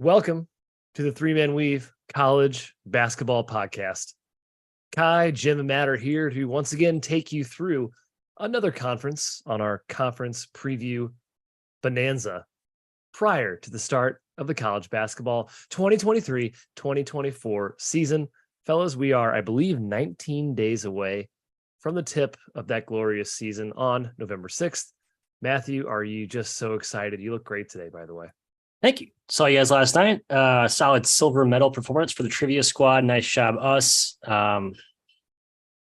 Welcome to the Three Man Weave College Basketball Podcast. Kai, Jim, and Matt are here to once again take you through another conference on our conference preview bonanza prior to the start of the college basketball 2023-2024 season. Fellas, we are, I believe, 19 days away from the tip of that glorious season on November 6th. Matthew, are you just so excited? You look great today, by the way. Thank you. Saw you guys last night. Solid silver medal performance for the trivia squad. Nice job, us. I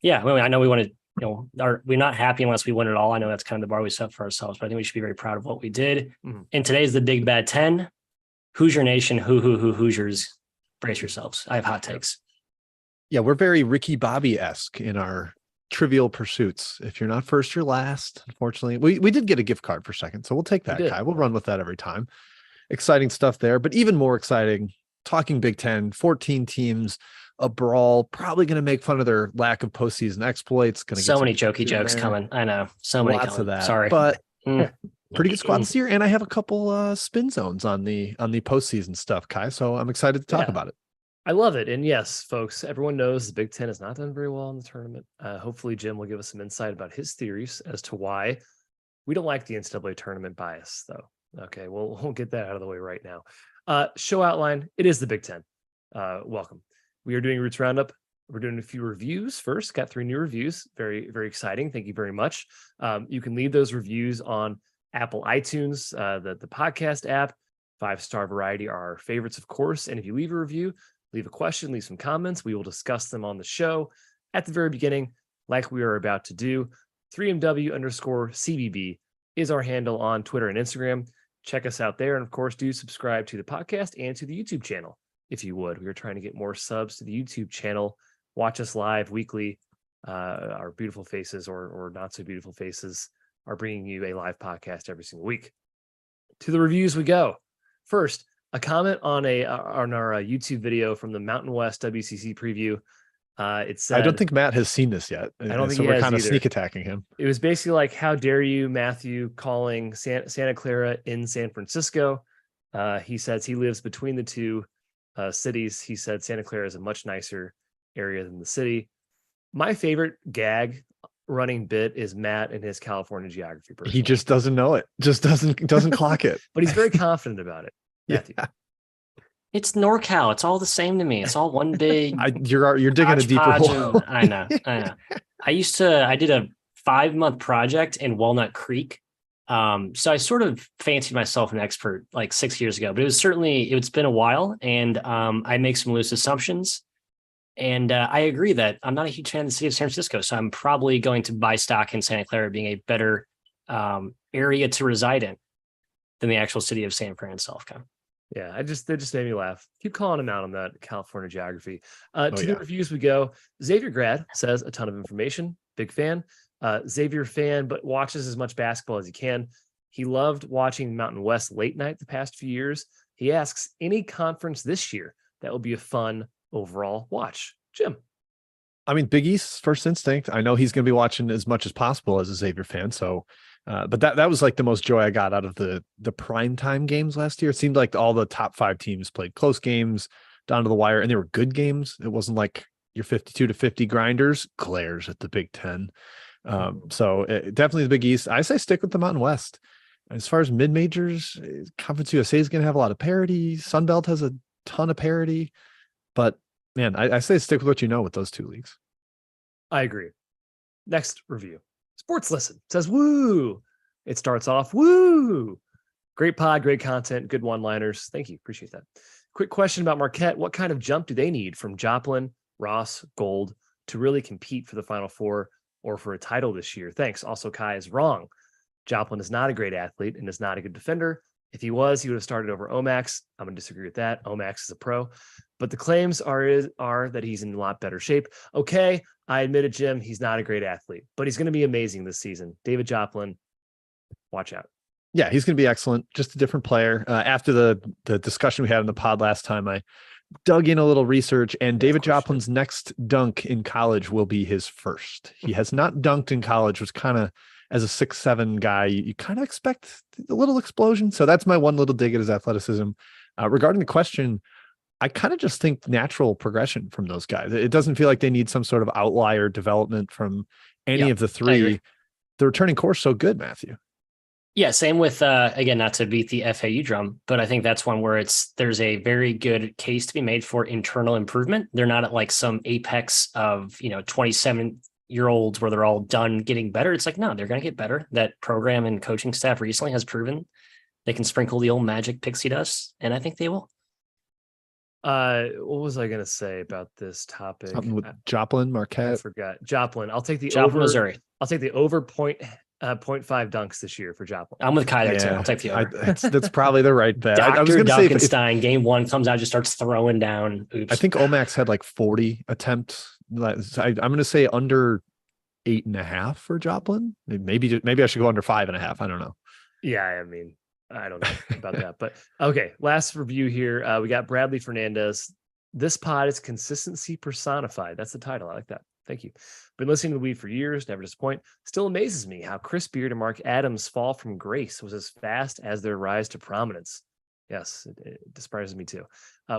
know we want to, we're not happy unless we win it all. I know that's kind of the bar we set for ourselves, but I think we should be very proud of what we did. Mm-hmm. And today's the Big Bad 10. Hoosier Nation, Hoosiers, brace yourselves. I have hot takes. Yeah, we're very Ricky Bobby-esque in our trivial pursuits. If you're not first, you're last. Unfortunately, we did get a gift card for second, so we'll take that, Kai. We'll run with that every time. Exciting stuff there, but even more exciting, talking Big Ten, 14 teams, a brawl, probably going to make fun of their lack of postseason exploits. Going to so many jokey jokes coming. I know, so many lots of that. Sorry, but pretty good squad this year, and I have a couple spin zones on the postseason stuff, Kai. So I'm excited to talk about it. I love it. And yes, folks, everyone knows the Big Ten has not done very well in the tournament. Hopefully, Jim will give us some insight about his theories as to why we don't like the NCAA tournament bias, though. Okay, well, we'll get that out of the way right now. Show outline. It is the Big Ten. Welcome. We are doing Roots Roundup. We're doing a few reviews first. Got 3 new reviews. Very, very exciting. Thank you very much. You can leave those reviews on Apple iTunes, the podcast app. 5-star variety are our favorites, of course. And if you leave a review, leave a question, leave some comments. We will discuss them on the show at the very beginning, like we are about to do. 3MW_CBB is our handle on Twitter and Instagram. Check us out there. And of course, do subscribe to the podcast and to the YouTube channel, if you would. We are trying to get more subs to the YouTube channel. Watch us live weekly. Our beautiful faces or not so beautiful faces are bringing you a live podcast every single week. To the reviews we go. First, a comment on our YouTube video from the Mountain West WCC preview. It said, I don't think Matt has seen this yet. I don't think so he we're has kind of either. sneak attacking him. It was basically like, how dare you, Matthew, calling Santa Clara in San Francisco. He says he lives between the two cities. He said Santa Clara is a much nicer area than the city. My favorite gag running bit is Matt and his California geography. Personally. He just doesn't know it. Just doesn't clock it. But he's very confident about it. Matthew. Yeah. It's NorCal. It's all the same to me. It's all one big. You're digging a deeper hole. I know. I did a 5-month project in Walnut Creek. So I sort of fancied myself an expert like 6 years ago, but it's been a while, and I make some loose assumptions. And I agree that I'm not a huge fan of the city of San Francisco, so I'm probably going to buy stock in Santa Clara being a better area to reside in than the actual city of San Fran itself. Yeah, they just made me laugh. Keep calling him out on that California geography. The reviews we go. Xavier Grad says a ton of information. Big fan. Xavier fan, but watches as much basketball as he can. He loved watching Mountain West late night the past few years. He asks, any conference this year that will be a fun overall watch? Jim. I mean, Big East's first instinct. I know he's going to be watching as much as possible as a Xavier fan. So, but that was like the most joy I got out of the primetime games last year. It seemed like all the top 5 teams played close games down to the wire, and they were good games. It wasn't like your 52-50 grinders, glares at the Big Ten. So definitely the Big East. I say stick with the Mountain West. As far as mid-majors, Conference USA is going to have a lot of parity. Sunbelt has a ton of parity. But, man, I say stick with what you know with those 2 leagues. I agree. Next review. Sports Listen says, woo. It starts off, woo. Great pod, great content, good one-liners. Thank you. Appreciate that. Quick question about Marquette. What kind of jump do they need from Joplin, Ross, Gold to really compete for the Final Four or for a title this year? Thanks. Also, Kai is wrong. Joplin is not a great athlete and is not a good defender. If he was, he would have started over Omax. I'm going to disagree with that. Omax is a pro. But the claims are that he's in a lot better shape. Okay, I admit it, Jim. He's not a great athlete, but he's going to be amazing this season. David Joplin, watch out. Yeah, he's going to be excellent. Just a different player. After the discussion we had in the pod last time, I dug in a little research, and David Joplin's next dunk in college will be his first. He has not dunked in college, which kind of, as a 6'7" guy, you kind of expect a little explosion. So that's my one little dig at his athleticism. Regarding the question, I kind of just think natural progression from those guys. It doesn't feel like they need some sort of outlier development from any Yeah, of the I agree. three. The returning core is so good, Matthew. Yeah, same with again, not to beat the FAU drum, but I think that's one where there's a very good case to be made for internal improvement. They're not at like some apex of 27-year-olds where they're all done getting better. It's like, no, they're going to get better. That program and coaching staff recently has proven they can sprinkle the old magic pixie dust, and I think they will. What was I gonna say about this topic? Something with Joplin, I Marquette. forgot. Joplin. I'll take the Joplin, over. Missouri. I'll take the over 0.5 dunks this year for Joplin. I'm with Kai there too. I'll take the over. That's probably the right bet. I was Dr. going to say, Duncanstein, game one comes out, just starts throwing down. Oops. I think Omax had like 40 attempts. I'm going to say under 8.5 for Joplin. Maybe I should go under 5.5. I don't know. Yeah, I mean, I don't know about that, but okay. Last review here. We got Bradley Fernandez. This pod is consistency personified. That's the title. I like that. Thank you. Been listening to the Weed for years, never disappoint. Still amazes me how Chris Beard and Mark Adams' fall from grace was as fast as their rise to prominence. Yes, it surprises me too.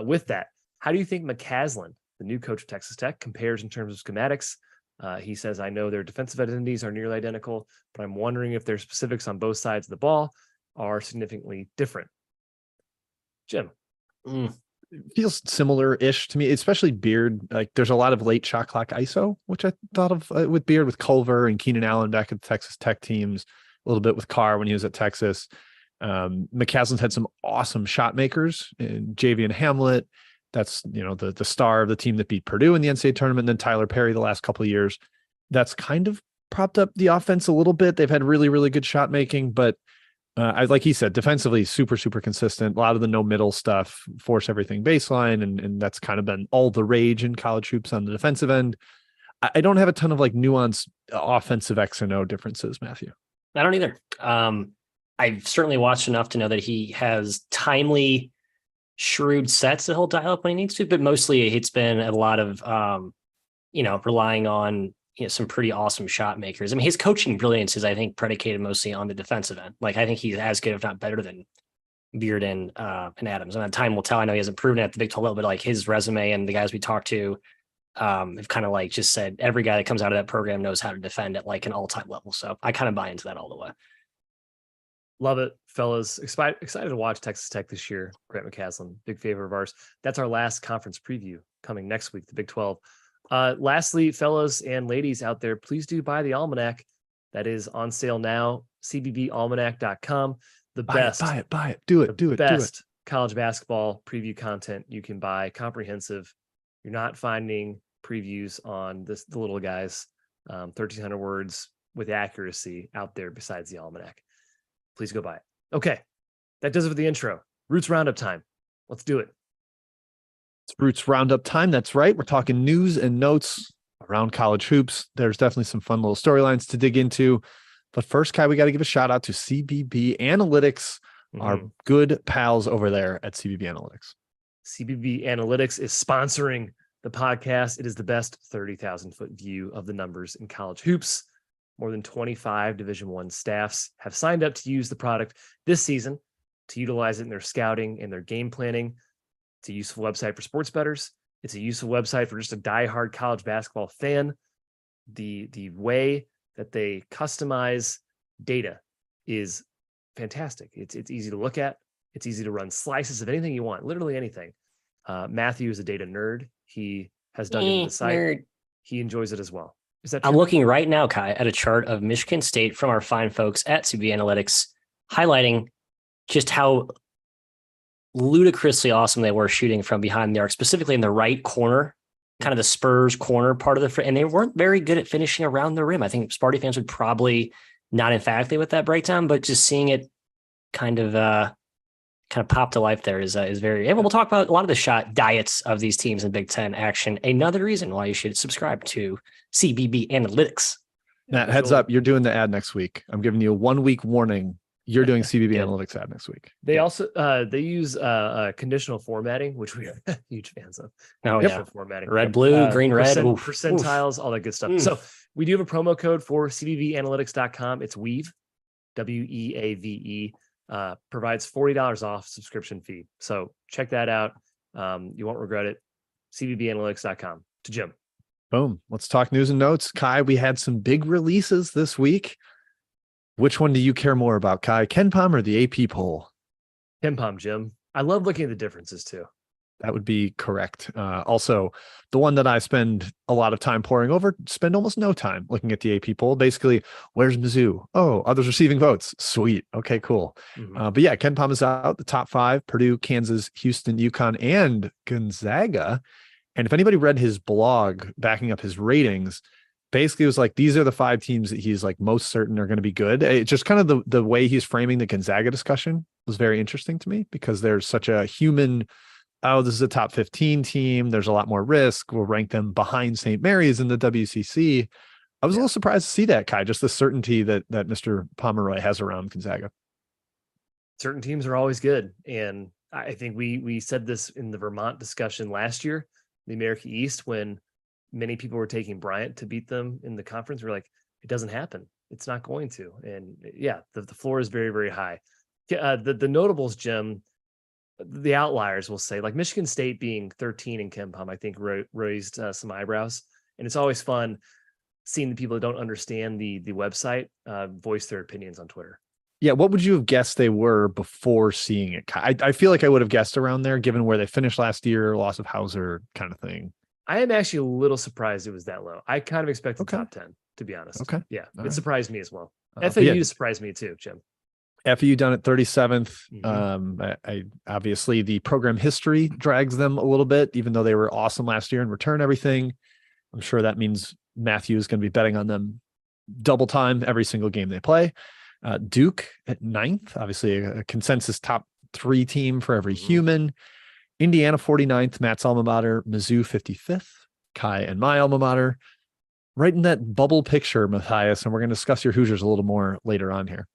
With that, how do you think McCasland, the new coach of Texas Tech, compares in terms of schematics? He says, I know their defensive identities are nearly identical, but I'm wondering if their specifics on both sides of the ball are significantly different. Jim. Feels similar-ish to me, especially Beard. Like there's a lot of late shot clock ISO, which I thought of with Beard, with Culver and Keenan Allen back at the Texas Tech teams, a little bit with Carr when he was at Texas. McCasland's had some awesome shot makers in Javian Hamlet. That's the star of the team that beat Purdue in the NCAA tournament. And then Tyler Perry the last couple of years. That's kind of propped up the offense a little bit. They've had really, really good shot making, but like he said, defensively, super, super consistent. A lot of the no middle stuff, force everything baseline. And that's kind of been all the rage in college hoops on the defensive end. I don't have a ton of like nuanced offensive X and O differences, Matthew. I don't either. I've certainly watched enough to know that he has timely, shrewd sets that he'll dial up when he needs to, but mostly it's been a lot of, relying on some pretty awesome shot makers. I mean, his coaching brilliance is, I think, predicated mostly on the defensive end. Like, I think he's as good, if not better, than Beard and Adams. And time will tell. I know he hasn't proven it at the Big 12 level, but like his resume and the guys we talked to have kind of like just said every guy that comes out of that program knows how to defend at like an all-time level. So I kind of buy into that all the way. Love it, fellas. Excited to watch Texas Tech this year. Grant McCasland, big favorite of ours. That's our last conference preview coming next week, the Big 12. Lastly, fellas and ladies out there, please do buy the almanac. That is on sale now. cbbalmanac.com. The best. Buy it. Do it. Best college basketball preview content you can buy. Comprehensive. You're not finding previews on the little guys. 1,300 words with accuracy out there besides the almanac. Please go buy it. Okay. That does it for the intro. Roots Roundup time. Let's do it. It's Roots Roundup time. That's right. We're talking news and notes around college hoops. There's definitely some fun little storylines to dig into. But first, Kai, we got to give a shout out to CBB Analytics, our good pals over there at CBB Analytics. CBB Analytics is sponsoring the podcast. It is the best 30,000-foot view of the numbers in college hoops. More than 25 Division I staffs have signed up to use the product this season to utilize it in their scouting and their game planning. It's a useful website for sports bettors. It's a useful website for just a diehard college basketball fan. The way that they customize data is fantastic. It's easy to look at. It's easy to run slices of anything you want, literally anything. Matthew is a data nerd. He has dug into the site. Nerd. He enjoys it as well. Is that true? I'm looking right now, Kai, at a chart of Michigan State from our fine folks at CBB Analytics, highlighting just how ludicrously awesome they were shooting from behind the arc, specifically in the right corner, kind of the Spurs corner part of the, and they weren't very good at finishing around the rim. I think Sparty fans would probably not emphatically with that breakdown, but just seeing it kind of pop to life there is very, and we'll talk about a lot of the shot diets of these teams in Big Ten action. Another reason why you should subscribe to CBB Analytics. Matt, heads up, you're doing the ad next week. I'm giving you a 1-week warning. You're doing CBB Analytics ad next week. They also they use conditional formatting, which we are huge fans of. Oh conditional formatting, red, blue, green, red, percentiles, all that good stuff. So we do have a promo code for CBBAnalytics.com. It's Weave, WEAVE. provides $40 off subscription fee. So check that out. You won't regret it. cbbanalytics.com. To Jim. Boom. Let's talk news and notes. Kai, we had some big releases this week. Which one do you care more about, Kai? KenPom or the AP poll? KenPom, Jim. I love looking at the differences too. That would be correct. Also, the one that I spend a lot of time poring over, spend almost no time looking at the AP poll. Basically, where's Mizzou? Oh, others receiving votes. Sweet. Okay, cool. But yeah, KenPom is out. The top 5, Purdue, Kansas, Houston, UConn, and Gonzaga. And if anybody read his blog backing up his ratings, basically it was like, these are the 5 teams that he's like most certain are going to be good. It's just kind of the way he's framing the Gonzaga discussion was very interesting to me, because there's such a human, oh, this is a top 15 team. There's a lot more risk. We'll rank them behind St. Mary's in the WCC. I was a little surprised to see that, Kai, just the certainty that Mr. Pomeroy has around Gonzaga. Certain teams are always good. And I think we said this in the Vermont discussion last year, the America East, when many people were taking Bryant to beat them in the conference. We're like, it doesn't happen. It's not going to. And yeah, the floor is very, very high. The notables, Jim, the outliers will say, like Michigan State being 13 in KenPom, I think raised some eyebrows. And it's always fun seeing the people that don't understand the website voice their opinions on Twitter. Yeah, what would you have guessed they were before seeing it? I feel like I would have guessed around there, given where they finished last year, loss of Hauser kind of thing. I am actually a little surprised it was that low. I kind of expected top 10, to be honest. Okay. Yeah, All it right. surprised me as well. But FAU yeah. surprised me too, Jim. FAU done at 37th. Mhm. I obviously the program history drags them a little bit, even though they were awesome last year and return everything. I'm sure that means Matthew is going to be betting on them double time every single game they play. Duke at 9th, obviously a consensus top 3 team for every human. Indiana 49th, Matt's alma mater. Mizzou 55th, Kai and my alma mater. Right in that bubble picture, Matthias, and we're going to discuss your Hoosiers a little more later on here.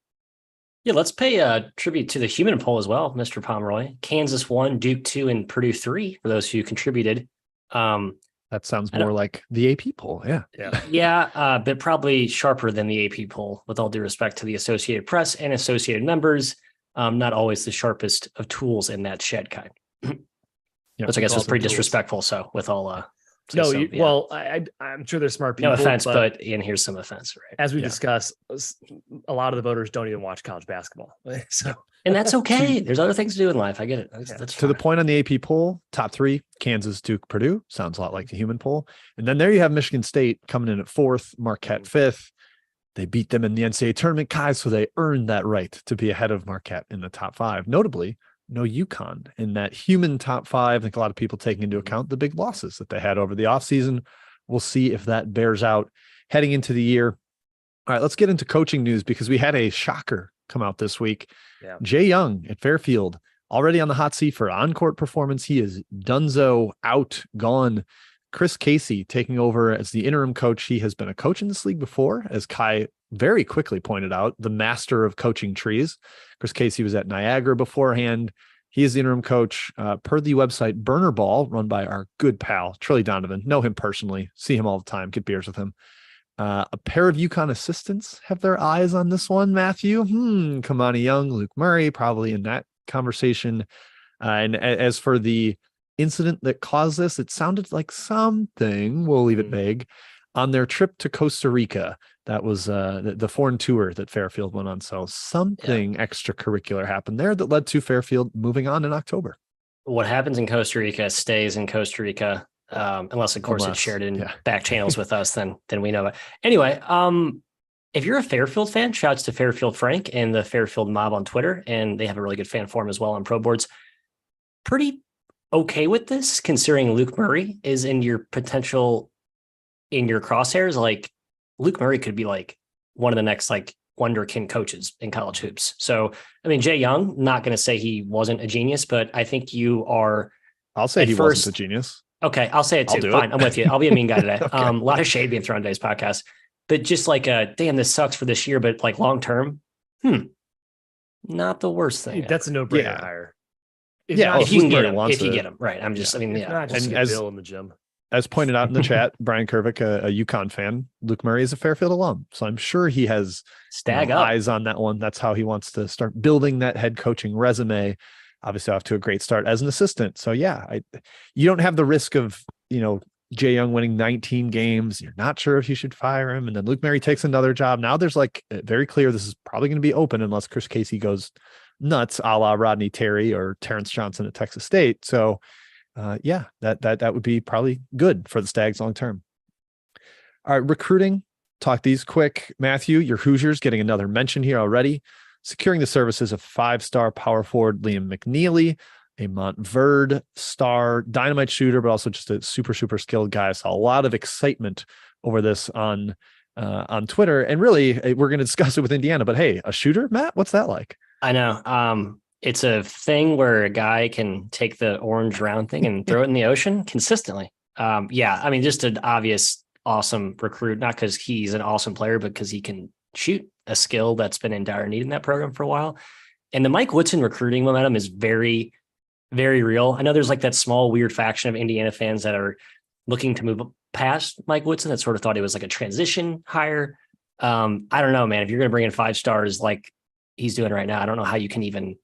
Yeah, let's pay a tribute to the human poll as well, Mr. Pomeroy. Kansas 1, Duke 2, and Purdue 3 for those who contributed. That sounds more like the AP poll. Yeah. Yeah, but probably sharper than the AP poll, with all due respect to the Associated Press and associated members. Not always the sharpest of tools in that shed, Kai. Which I guess was pretty disrespectful. So with all well, I'm sure there's smart people. No offense, but and here's some offense, right? As we discussed, a lot of the voters don't even watch college basketball. So, and that's okay. There's other things to do in life. I get it. That's to the point on the AP poll, top 3, Kansas, Duke, Purdue. Sounds a lot like the human poll. And then there you have Michigan State coming in at 4th, Marquette 5th. They beat them in the NCAA tournament, Kai, so they earned that right to be ahead of Marquette in the top 5. Notably, no UConn in that human top 5. I think a lot of people taking into account the big losses that they had over the offseason. We'll see if that bears out heading into the year. All right, let's get into coaching news, because we had a shocker come out this week. Yeah. Jay Young at Fairfield already on the hot seat for on-court performance. He is donezo, out, gone. Chris Casey taking over as the interim coach. He has been a coach in this league before, as Kai very quickly pointed out, the master of coaching trees. Chris Casey was at Niagara beforehand. He is the interim coach per the website Burner Ball, run by our good pal, Trilly Donovan. Know him personally, see him all the time, get beers with him. A pair of UConn assistants have their eyes on this one, Matthew. Kamani Young, Luke Murray, probably in that conversation. And as for the incident that caused this, it sounded like something, we'll leave it vague, on their trip to Costa Rica. That was the foreign tour that Fairfield went on. So something extracurricular happened there that led to Fairfield moving on in October. What happens in Costa Rica stays in Costa Rica, unless, of course, it's shared in back channels with us, then we know it. Anyway, if you're a Fairfield fan, shouts to Fairfield Frank and the Fairfield mob on Twitter, and they have a really good fan forum as well on Pro Boards. Pretty okay with this, considering Luke Murray is in your crosshairs. Like, Luke Murray could be like one of the next like wonderkin coaches in college hoops. So, I mean, Jay Young, not going to say he wasn't a genius, but I think you are. I'll say he wasn't a genius. Okay, I'll say it too. Fine, I'm with you. I'll be a mean guy today. Okay. A lot of shade being thrown on today's podcast, but just like, damn, this sucks for this year, but like long term, not the worst thing. That's a no-brainer hire. If you can get him, right? I'm just, not just and get Bill in the gym. as pointed out in the chat, Brian Kervick, a UConn fan, Luke Murray is a Fairfield alum. So I'm sure he has Stag up. eyes on that one. That's how he wants to start building that head coaching resume. Obviously off to a great start as an assistant. So yeah, you don't have the risk of, Jay Young winning 19 games. You're not sure if you should fire him. And then Luke Murray takes another job. Now there's like very clear this is probably going to be open unless Chris Casey goes nuts, a la Rodney Terry or Terrence Johnson at Texas State. So that would be probably good for the Stags long term. All right, recruiting. Talk these quick. Matthew, your Hoosiers getting another mention here already. Securing the services of 5-star power forward Liam McNeely, a Montverde star dynamite shooter, but also just a super, super skilled guy. So a lot of excitement over this on Twitter. And really, we're going to discuss it with Indiana. But hey, a shooter, Matt, what's that like? I know. It's a thing where a guy can take the orange round thing and throw it in the ocean consistently. Just an obvious, awesome recruit, not because he's an awesome player, but because he can shoot, a skill that's been in dire need in that program for a while. And the Mike Woodson recruiting momentum is very, very real. I know there's like that small, weird faction of Indiana fans that are looking to move past Mike Woodson that sort of thought it was like a transition hire. I don't know, man. If you're going to bring in 5 stars like he's doing right now, I don't know how you can even,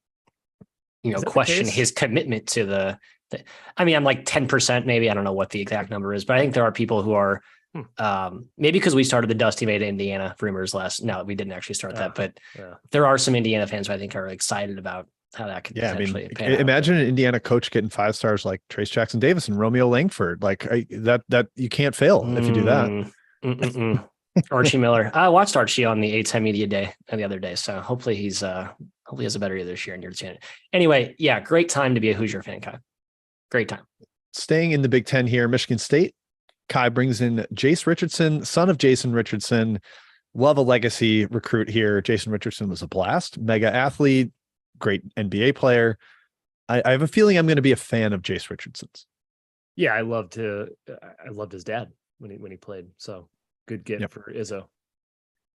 question his commitment to the I'm like 10% maybe. I don't know what the exact number is, but I think there are people who are maybe because we started the Dusty Made Indiana rumors no, we didn't actually start that, but there are some Indiana fans who I think are excited about how that could potentially pan out. Imagine an Indiana coach getting 5 stars like Trace Jackson Davis and Romeo Langford. Like that you can't fail if you do that. Archie Miller. I watched Archie on the A10 Media Day the other day, so hopefully he has a better year this year and you're tuning. Anyway, yeah, great time to be a Hoosier fan, Kai. Great time. Staying in the Big Ten here, Michigan State. Kai brings in Jace Richardson, son of Jason Richardson. Love a legacy recruit here. Jason Richardson was a blast, mega athlete, great NBA player. I have a feeling I'm going to be a fan of Jace Richardson's. Yeah, I loved his dad when he played. So good get for Izzo.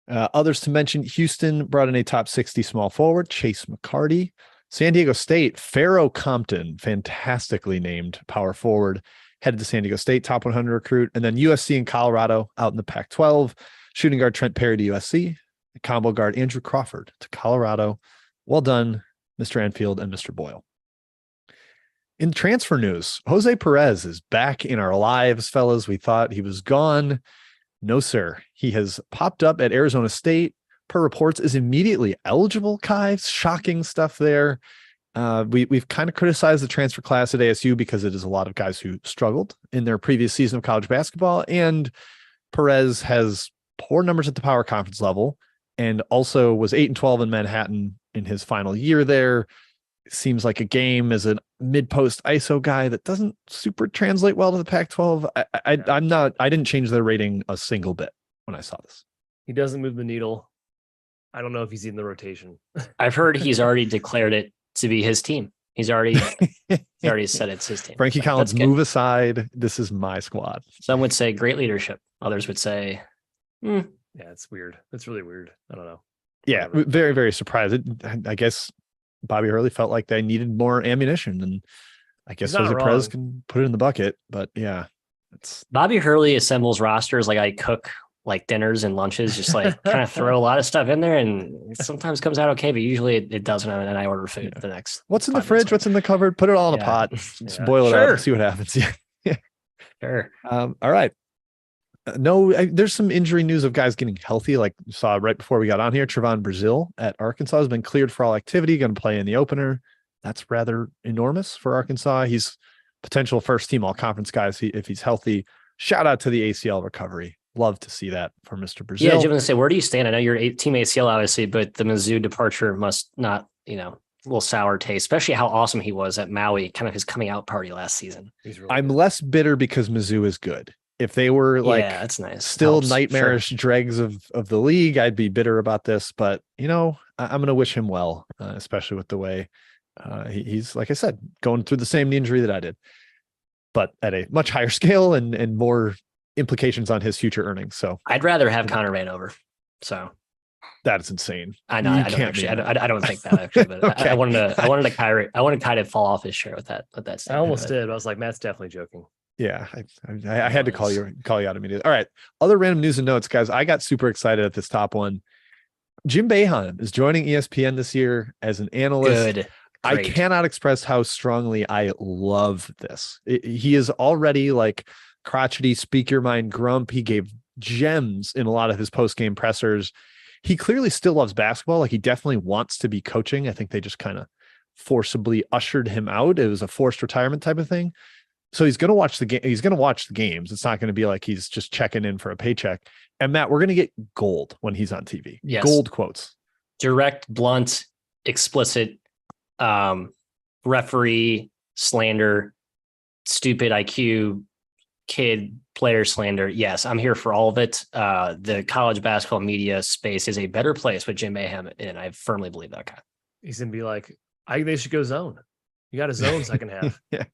Others to mention: Houston brought in a top 60 small forward, Chase McCarty. San Diego State, Pharaoh Compton, fantastically named power forward, headed to San Diego State, top 100 recruit. And then USC and Colorado out in the Pac-12, shooting guard Trent Perry to USC, combo guard Andrew Crawford to Colorado. Well done, Mr. Anfield and Mr. Boyle. In transfer news, Jose Perez is back in our lives, fellas. We thought he was gone. No, sir. He has popped up at Arizona State. Per reports, is immediately eligible. Kai, shocking stuff there. We've kind of criticized the transfer class at ASU because it is a lot of guys who struggled in their previous season of college basketball. And Perez has poor numbers at the power conference level and also was 8-12 in Manhattan in his final year there. Seems like a game as a mid-post ISO guy that doesn't super translate well to the Pac-12. I didn't change their rating a single bit when I saw this. He doesn't move the needle. I don't know if he's in the rotation. I've heard he's already declared it to be his team. He's already said it's his team. Frankie Collins, move aside. This is my squad. Some would say great leadership. Others would say, yeah, it's weird. It's really weird. I don't know. Yeah, Whatever. very, very surprised. I guess Bobby Hurley felt like they needed more ammunition, and I guess Jose Perez can put it in the bucket. But yeah, it's Bobby Hurley assembles rosters like I cook like dinners and lunches, just like kind of throw a lot of stuff in there, and it sometimes comes out okay, but usually it doesn't. And I order food the next. What's in the fridge? What's in the cupboard? Put it all in a pot. Just boil it out. See what happens. Yeah. Sure. All right. There's some injury news of guys getting healthy. Like you saw right before we got on here, Trevon Brazil at Arkansas has been cleared for all activity, going to play in the opener. That's rather enormous for Arkansas. He's potential first team all conference guys if he's healthy. Shout out to the ACL recovery. Love to see that for Mr. Brazil. Yeah, Jim, to say, where do you stand? I know you're team ACL, obviously, but the Mizzou departure must not, a little sour taste, especially how awesome he was at Maui, kind of his coming out party last season. I'm less bitter because Mizzou is good. If they were like, that's nice. Still nightmarish dregs of the league, I'd be bitter about this. But I'm going to wish him well, especially with the way he's, like I said, going through the same injury that I did, but at a much higher scale and more implications on his future earnings. So I'd rather have Connor Vanover. So that is insane. I know. I don't think that actually, but okay. I wanted Kai to fall off his chair with that. I almost did. I was like, Matt's definitely joking. Yeah, I had to Was. call you out immediately. All right, other random news and notes, guys. I got super excited at this top one. Jim Boeheim is joining ESPN this year as an analyst. Good. I Great. cannot express how strongly I love this. He is already like crotchety, speak your mind grump. He gave gems in a lot of his post game pressers. He clearly still loves basketball. Like he definitely wants to be coaching. I think they just kind of forcibly ushered him out. It was a forced retirement type of thing. So he's going to watch the game. He's going to watch the games. It's not going to be like he's just checking in for a paycheck. And Matt, we're going to get gold when he's on TV. Yes. Gold quotes. Direct, blunt, explicit, referee slander, stupid IQ, kid player slander. Yes, I'm here for all of it. The college basketball media space is a better place with Jim Boeheim, and I firmly believe that guy. He's gonna be like, I think they should go zone. You got a zone second half. Yeah.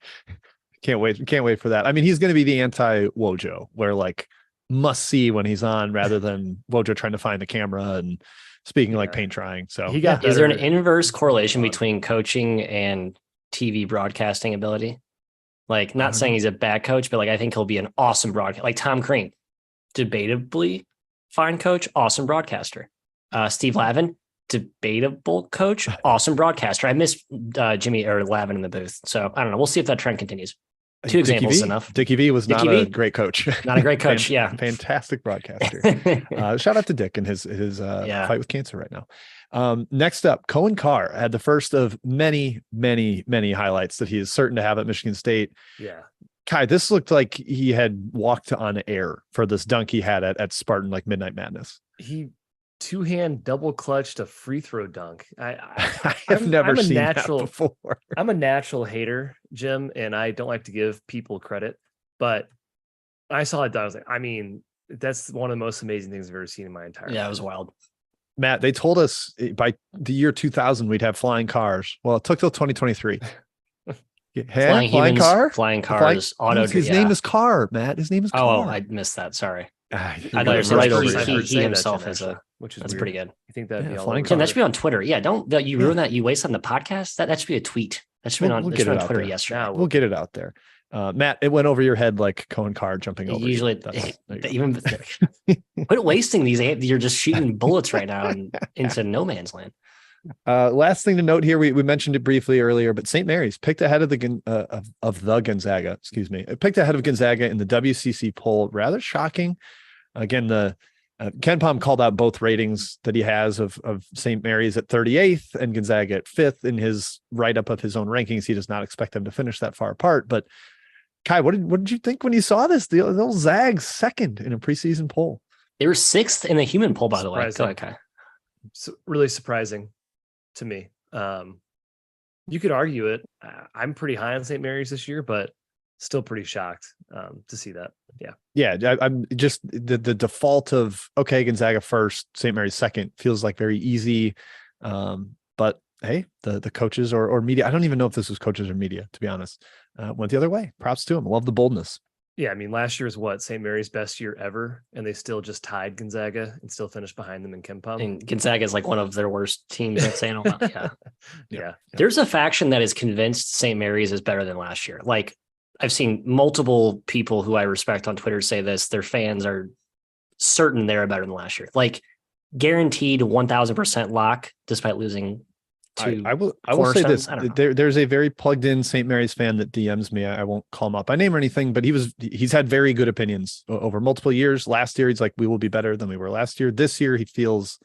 Can't wait for that. I mean, he's going to be the anti Wojo, where like must see when he's on rather than Wojo trying to find the camera and speaking like paint trying. So He got Is there an better. inverse correlation between coaching and TV broadcasting ability? Like, not saying he's a bad coach, but like I think he'll be an awesome broadcaster. Like Tom Crean, debatably fine coach, awesome broadcaster. Steve Lavin, debatable coach, awesome broadcaster. I miss Jimmy or Lavin in the booth. So I don't know. We'll see if that trend continues. Two examples is enough. Dickie V was Dickie not a V? great coach. Not a great coach. Yeah. Fantastic broadcaster. Shout out to Dick and his fight with cancer right now. Next up, Cohen Carr had the first of many, many, many highlights that he is certain to have at Michigan State. Yeah. Kai, this looked like he had walked on air for this dunk he had at Spartan, like Midnight Madness. He two-hand double clutched a free throw dunk. I have never seen that before. I'm a natural hater, Jim, and I don't like to give people credit, but I saw it. I was like, I mean, that's one of the most amazing things I've ever seen in my entire life. Yeah, it was wild. Matt, they told us by the year 2000 we'd have flying cars. Well, it took till 2023. Flying humans, car, flying cars, auto. His name is Carr, Matt. His name is Carr. Oh, I missed that. Sorry. I thought you were saying right over he- your head. he himself is a- which is That's weird. pretty good. You think that'd Yeah, be all flying over? Tim, that car. should be on Twitter. Yeah, don't you ruin that. You waste on the podcast. That should be a tweet. That should be We'll on, get it on out Twitter there. yesterday. Now We'll get it out there. Matt, it went over your head like Cohen Carr jumping over. Usually, There you go. even quit wasting these. You're just shooting bullets right now into no man's land. Last thing to note here, we mentioned it briefly earlier, but St. Mary's picked ahead of the Gonzaga. Excuse me, it picked ahead of Gonzaga in the WCC poll. Rather shocking. Again, the Ken Pom called out both ratings that he has of St. Mary's at 38th and Gonzaga at 5th in his write-up of his own rankings. He does not expect them to finish that far apart. But Kai, what did you think when you saw this? The old Zags second in a preseason poll. They were 6th in the human poll, by the way. Go Surprising. ahead, Kai. So really surprising to me. You could argue it. I'm pretty high on St. Mary's this year, but still pretty shocked to see that. Yeah. I'm just the default of okay, Gonzaga first, St. Mary's second feels like very easy. But hey, the coaches or media, I don't even know if this was coaches or media, to be honest, went the other way. Props to them. Love the boldness. Yeah. I mean, last year was what, St. Mary's best year ever, and they still just tied Gonzaga and still finished behind them in Ken Pom. And Gonzaga is like one of their worst teams. I'd say in a while. Yeah. Yeah. There's a faction that is convinced St. Mary's is better than last year. Like I've seen multiple people who I respect on Twitter say this. Their fans are certain they're better than last year. Like guaranteed 1000% lock despite losing to I will say this. Cornerstones? I don't know. There's a very plugged in St. Mary's fan that DMs me. I won't call him up by name or anything, but he's had very good opinions over multiple years. Last year, he's like, we will be better than we were last year. This year, he feels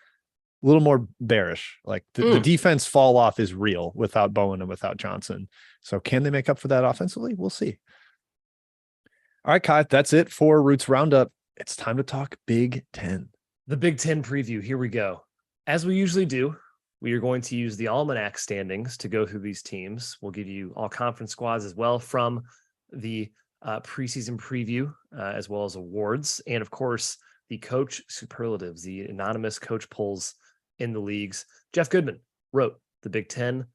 a little more bearish. Like the defense fall off is real without Bowen and without Johnson. So can they make up for that offensively? We'll see. All right, Kai, that's it for Roots Roundup. It's time to talk Big Ten. The Big Ten preview. Here we go. As we usually do, we are going to use the Almanac standings to go through these teams. We'll give you all conference squads as well from the preseason preview, as well as awards. And of course, the coach superlatives, the anonymous coach polls in the leagues. Jeff Goodman wrote the Big Ten.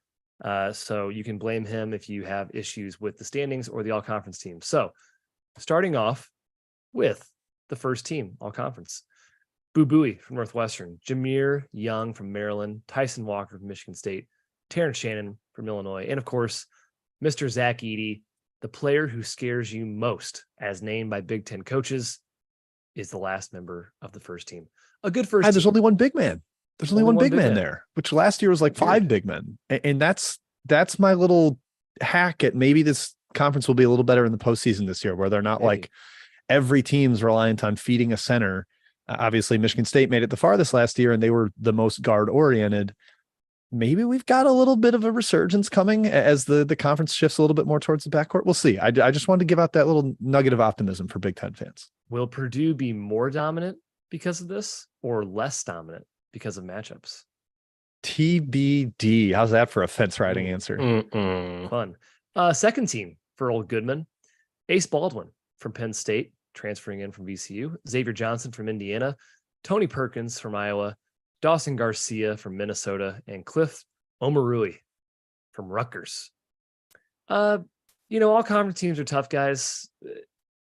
So you can blame him if you have issues with the standings or the all conference team. So starting off with the first team, all conference. Boo Buie from Northwestern, Jameer Young from Maryland, Tyson Walker from Michigan State, Terrence Shannon from Illinois, and of course, Mr. Zach Edey, The player who scares you most, as named by Big Ten coaches, is the last member of the first team. A good first There's team. only one big man. There's only one big man man. there, which last year was like Weird. 5 big men. And that's my little hack at maybe this conference will be a little better in the postseason this year, where they're not Maybe. like every team's reliant on feeding a center. Obviously, Michigan State made it the farthest last year, and they were the most guard oriented. Maybe we've got a little bit of a resurgence coming as the conference shifts a little bit more towards the backcourt. We'll see. I just wanted to give out that little nugget of optimism for Big Ten fans. Will Purdue be more dominant because of this or less dominant because of matchups? TBD. How's that for a fence riding answer? Fun. Second team for Old Goodman. Ace Baldwin from Penn State, transferring in from VCU. Xavier Johnson from Indiana. Tony Perkins from Iowa. Dawson Garcia from Minnesota. And Cliff Omoruyi from Rutgers. All conference teams are tough, guys.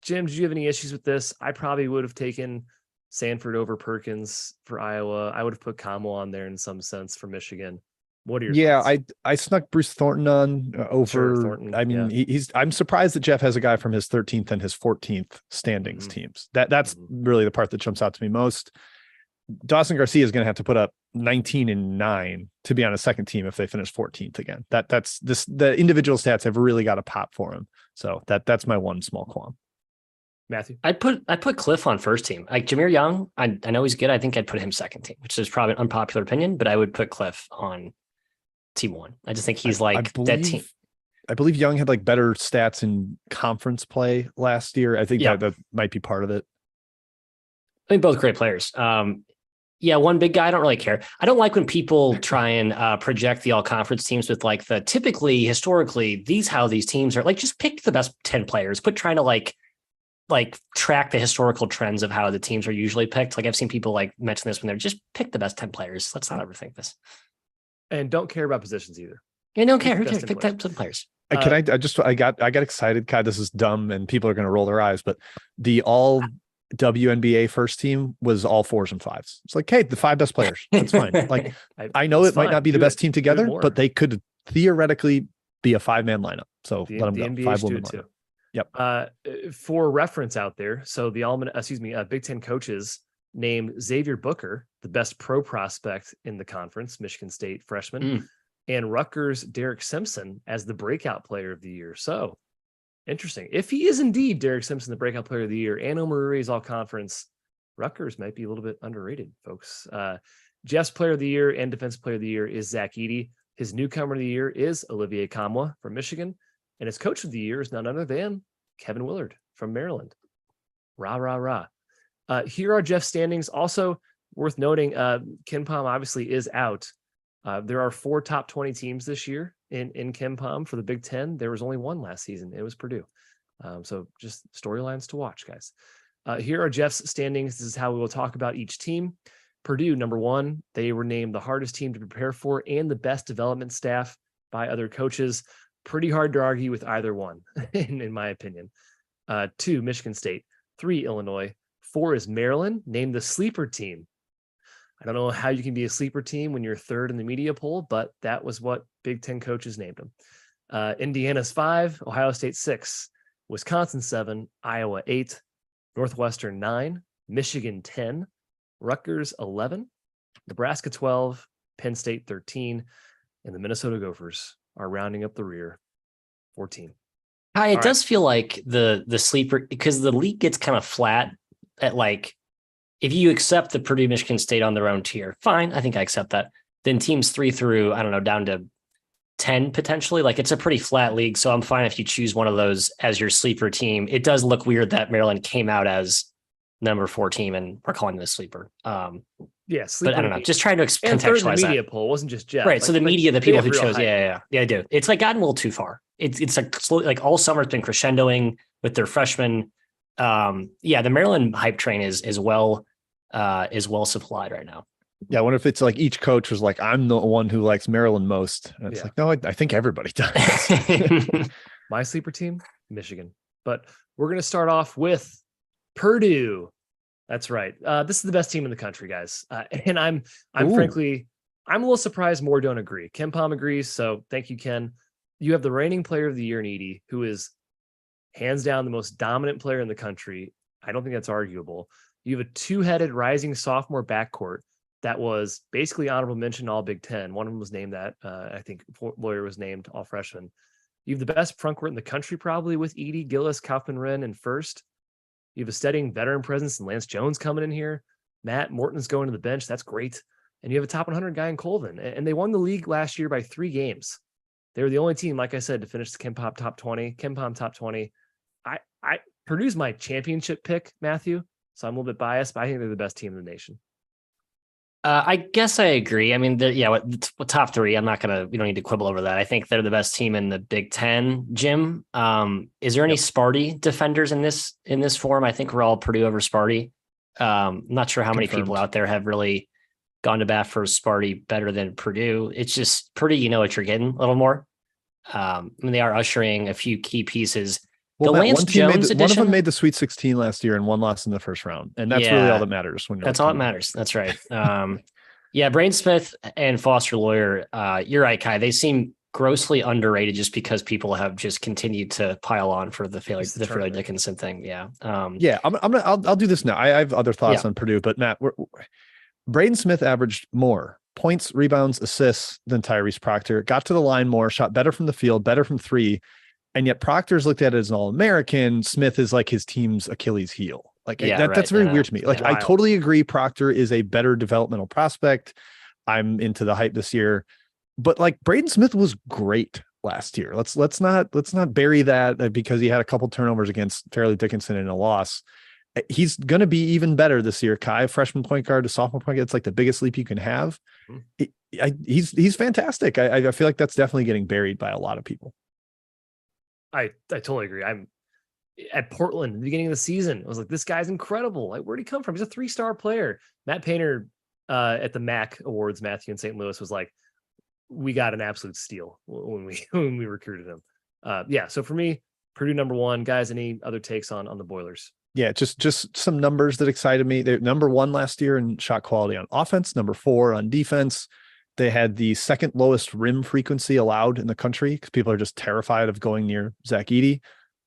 Jim, did you have any issues with this? I probably would have taken Sanford over Perkins for Iowa. I would have put Como on there in some sense for Michigan. What are your thoughts? I snuck Bruce Thornton on over. Sure, Thornton, I mean, I'm surprised that Jeff has a guy from his 13th and his 14th standings teams. That's really the part that jumps out to me most. Dawson Garcia is going to have to put up 19 and 9 to be on a second team if they finish 14th again. The individual stats have really got to pop for him. So that's my one small qualm. Matthew? I put Cliff on first team. Like Jameer Young, I know he's good. I think I'd put him second team, which is probably an unpopular opinion, but I would put Cliff on team 1. I just think he's that team. I believe Young had like better stats in conference play last year. I think that might be part of it. I think both great players. One big guy, I don't really care. I don't like when people try and project the all conference teams with like the typically historically how these teams are like, just pick the best 10 players, quit trying to like track the historical trends of how the teams are usually picked. Like I've seen people like mention this when they're just pick the best 10 players. Let's not overthink this. And don't care about positions either. Yeah, don't care. Who cares? Pick 10 players. I got excited. God, this is dumb and people are going to roll their eyes, but the all WNBA first team was all 4s and 5s. It's like, hey, the 5 best players. That's fine. Like I know it might not be the best team together, but they could theoretically be a 5-man lineup. So let them go. NBA 5-woman lineup. too. Yep. For reference out there, so the Big Ten coaches named Xavier Booker the best pro prospect in the conference, Michigan State freshman, and Rutgers Derek Simpson as the breakout player of the year. So interesting. If he is indeed Derek Simpson, the breakout player of the year, and Omoruyi is all conference, Rutgers might be a little bit underrated, folks. Jeff's player of the year and defensive player of the year is Zach Edey. His newcomer of the year is Olivier Kamwa from Michigan. And his coach of the year is none other than Kevin Willard from Maryland. Rah, rah, rah. Here are Jeff's standings. Also worth noting, KenPom obviously is out. There are 4 top 20 teams this year in KenPom for the Big Ten. There was only one last season. It was Purdue. So just storylines to watch, guys. Here are Jeff's standings. This is how we will talk about each team. Purdue, number 1. They were named the hardest team to prepare for and the best development staff by other coaches. Pretty hard to argue with either one, in my opinion. 2, Michigan State. 3, Illinois. 4 is Maryland, named the sleeper team. I don't know how you can be a sleeper team when you're 3rd in the media poll, but that was what Big Ten coaches named them. Indiana's 5, Ohio State 6, Wisconsin 7, Iowa 8, Northwestern 9, Michigan 10, Rutgers 11, Nebraska 12, Penn State 13, and the Minnesota Gophers are rounding up the rear, 14. It does feel like the sleeper, because the league gets kind of flat at like, if you accept the Purdue, Michigan State on their own tier, fine. I think I accept that. Then teams 3 through, I don't know, down to 10 potentially, like it's a pretty flat league. So I'm fine if you choose one of those as your sleeper team. It does look weird that Maryland came out as number 4 team and we're calling it a sleeper. Yes, but I don't know. Just trying to the contextualize that. Media poll wasn't just Jeff, right? So the media, the people who chose, hype. yeah, I do. It's like gotten a little too far. It's like all summer it's been crescendoing with their freshmen. The Maryland hype train is well supplied right now. Yeah, I wonder if it's like each coach was like, I'm the one who likes Maryland most. And it's like, no, I think everybody does. My sleeper team, Michigan. But we're going to start off with Purdue. That's right. This is the best team in the country, guys. And I'm frankly, I'm a little surprised more don't agree. KenPom agrees. So thank you, Ken. You have the reigning player of the year in Edey, who is hands down the most dominant player in the country. I don't think that's arguable. You have a two-headed rising sophomore backcourt that was basically honorable mention all Big Ten. One of them was named that. I think Lawyer was named all freshman. You have the best front court in the country, probably, with Edey, Gillis, Kaufman, Wren, and First. You have a steadying veteran presence and Lance Jones coming in here. Matt Morton's going to the bench. That's great. And you have a top 100 guy in Colvin. And they won the league last year by 3 games. They were the only team, like I said, to finish the KenPom top 20. KenPom top 20. Purdue's my championship pick, Matthew. So I'm a little bit biased, but I think they're the best team in the nation. I guess I agree. I mean, what top 3? We don't need to quibble over that. I think they're the best team in the Big Ten, Jim. Is there any Sparty defenders in this form? I think we're all Purdue over Sparty. I'm not sure how many people out there have really gone to bat for Sparty better than Purdue. It's just Purdue, you know what you're getting a little more. I mean, they are ushering a few key pieces. Well, the Matt, Lance Jones one of them made the Sweet 16 last year and one lost in the first round. And that's really all that matters. That's all that matters. That's right. Braden Smith and Foster Lawyer, you're right, Kai. They seem grossly underrated just because people have just continued to pile on for the Fairleigh Dickinson thing. Yeah. I'll do this now. I have other thoughts on Purdue, but Matt, Braden Smith averaged more points, rebounds, assists than Tyrese Proctor, got to the line more, shot better from the field, better from 3. And yet Proctor's looked at it as an All-American. Smith is like his team's Achilles heel. That's very weird to me. I totally agree. Proctor is a better developmental prospect. I'm into the hype this year, but Braden Smith was great last year. Let's not bury that because he had a couple turnovers against Fairleigh Dickinson in a loss. He's going to be even better this year. Kai, freshman point guard to sophomore point guard. It's like the biggest leap you can have. He's fantastic. I feel like that's definitely getting buried by a lot of people. I totally agree. I'm at Portland at the beginning of the season. I was like, this guy's incredible. Where'd he come from? He's a 3-star player. Matt Painter at the MAC Awards, Matthew in St. Louis was like, we got an absolute steal when we recruited him. So for me, Purdue number 1. Guys, any other takes on the Boilers? Yeah, just some numbers that excited me. They're number 1 last year in shot quality on offense, number 4 on defense. They had the second lowest rim frequency allowed in the country because people are just terrified of going near Zach Edey.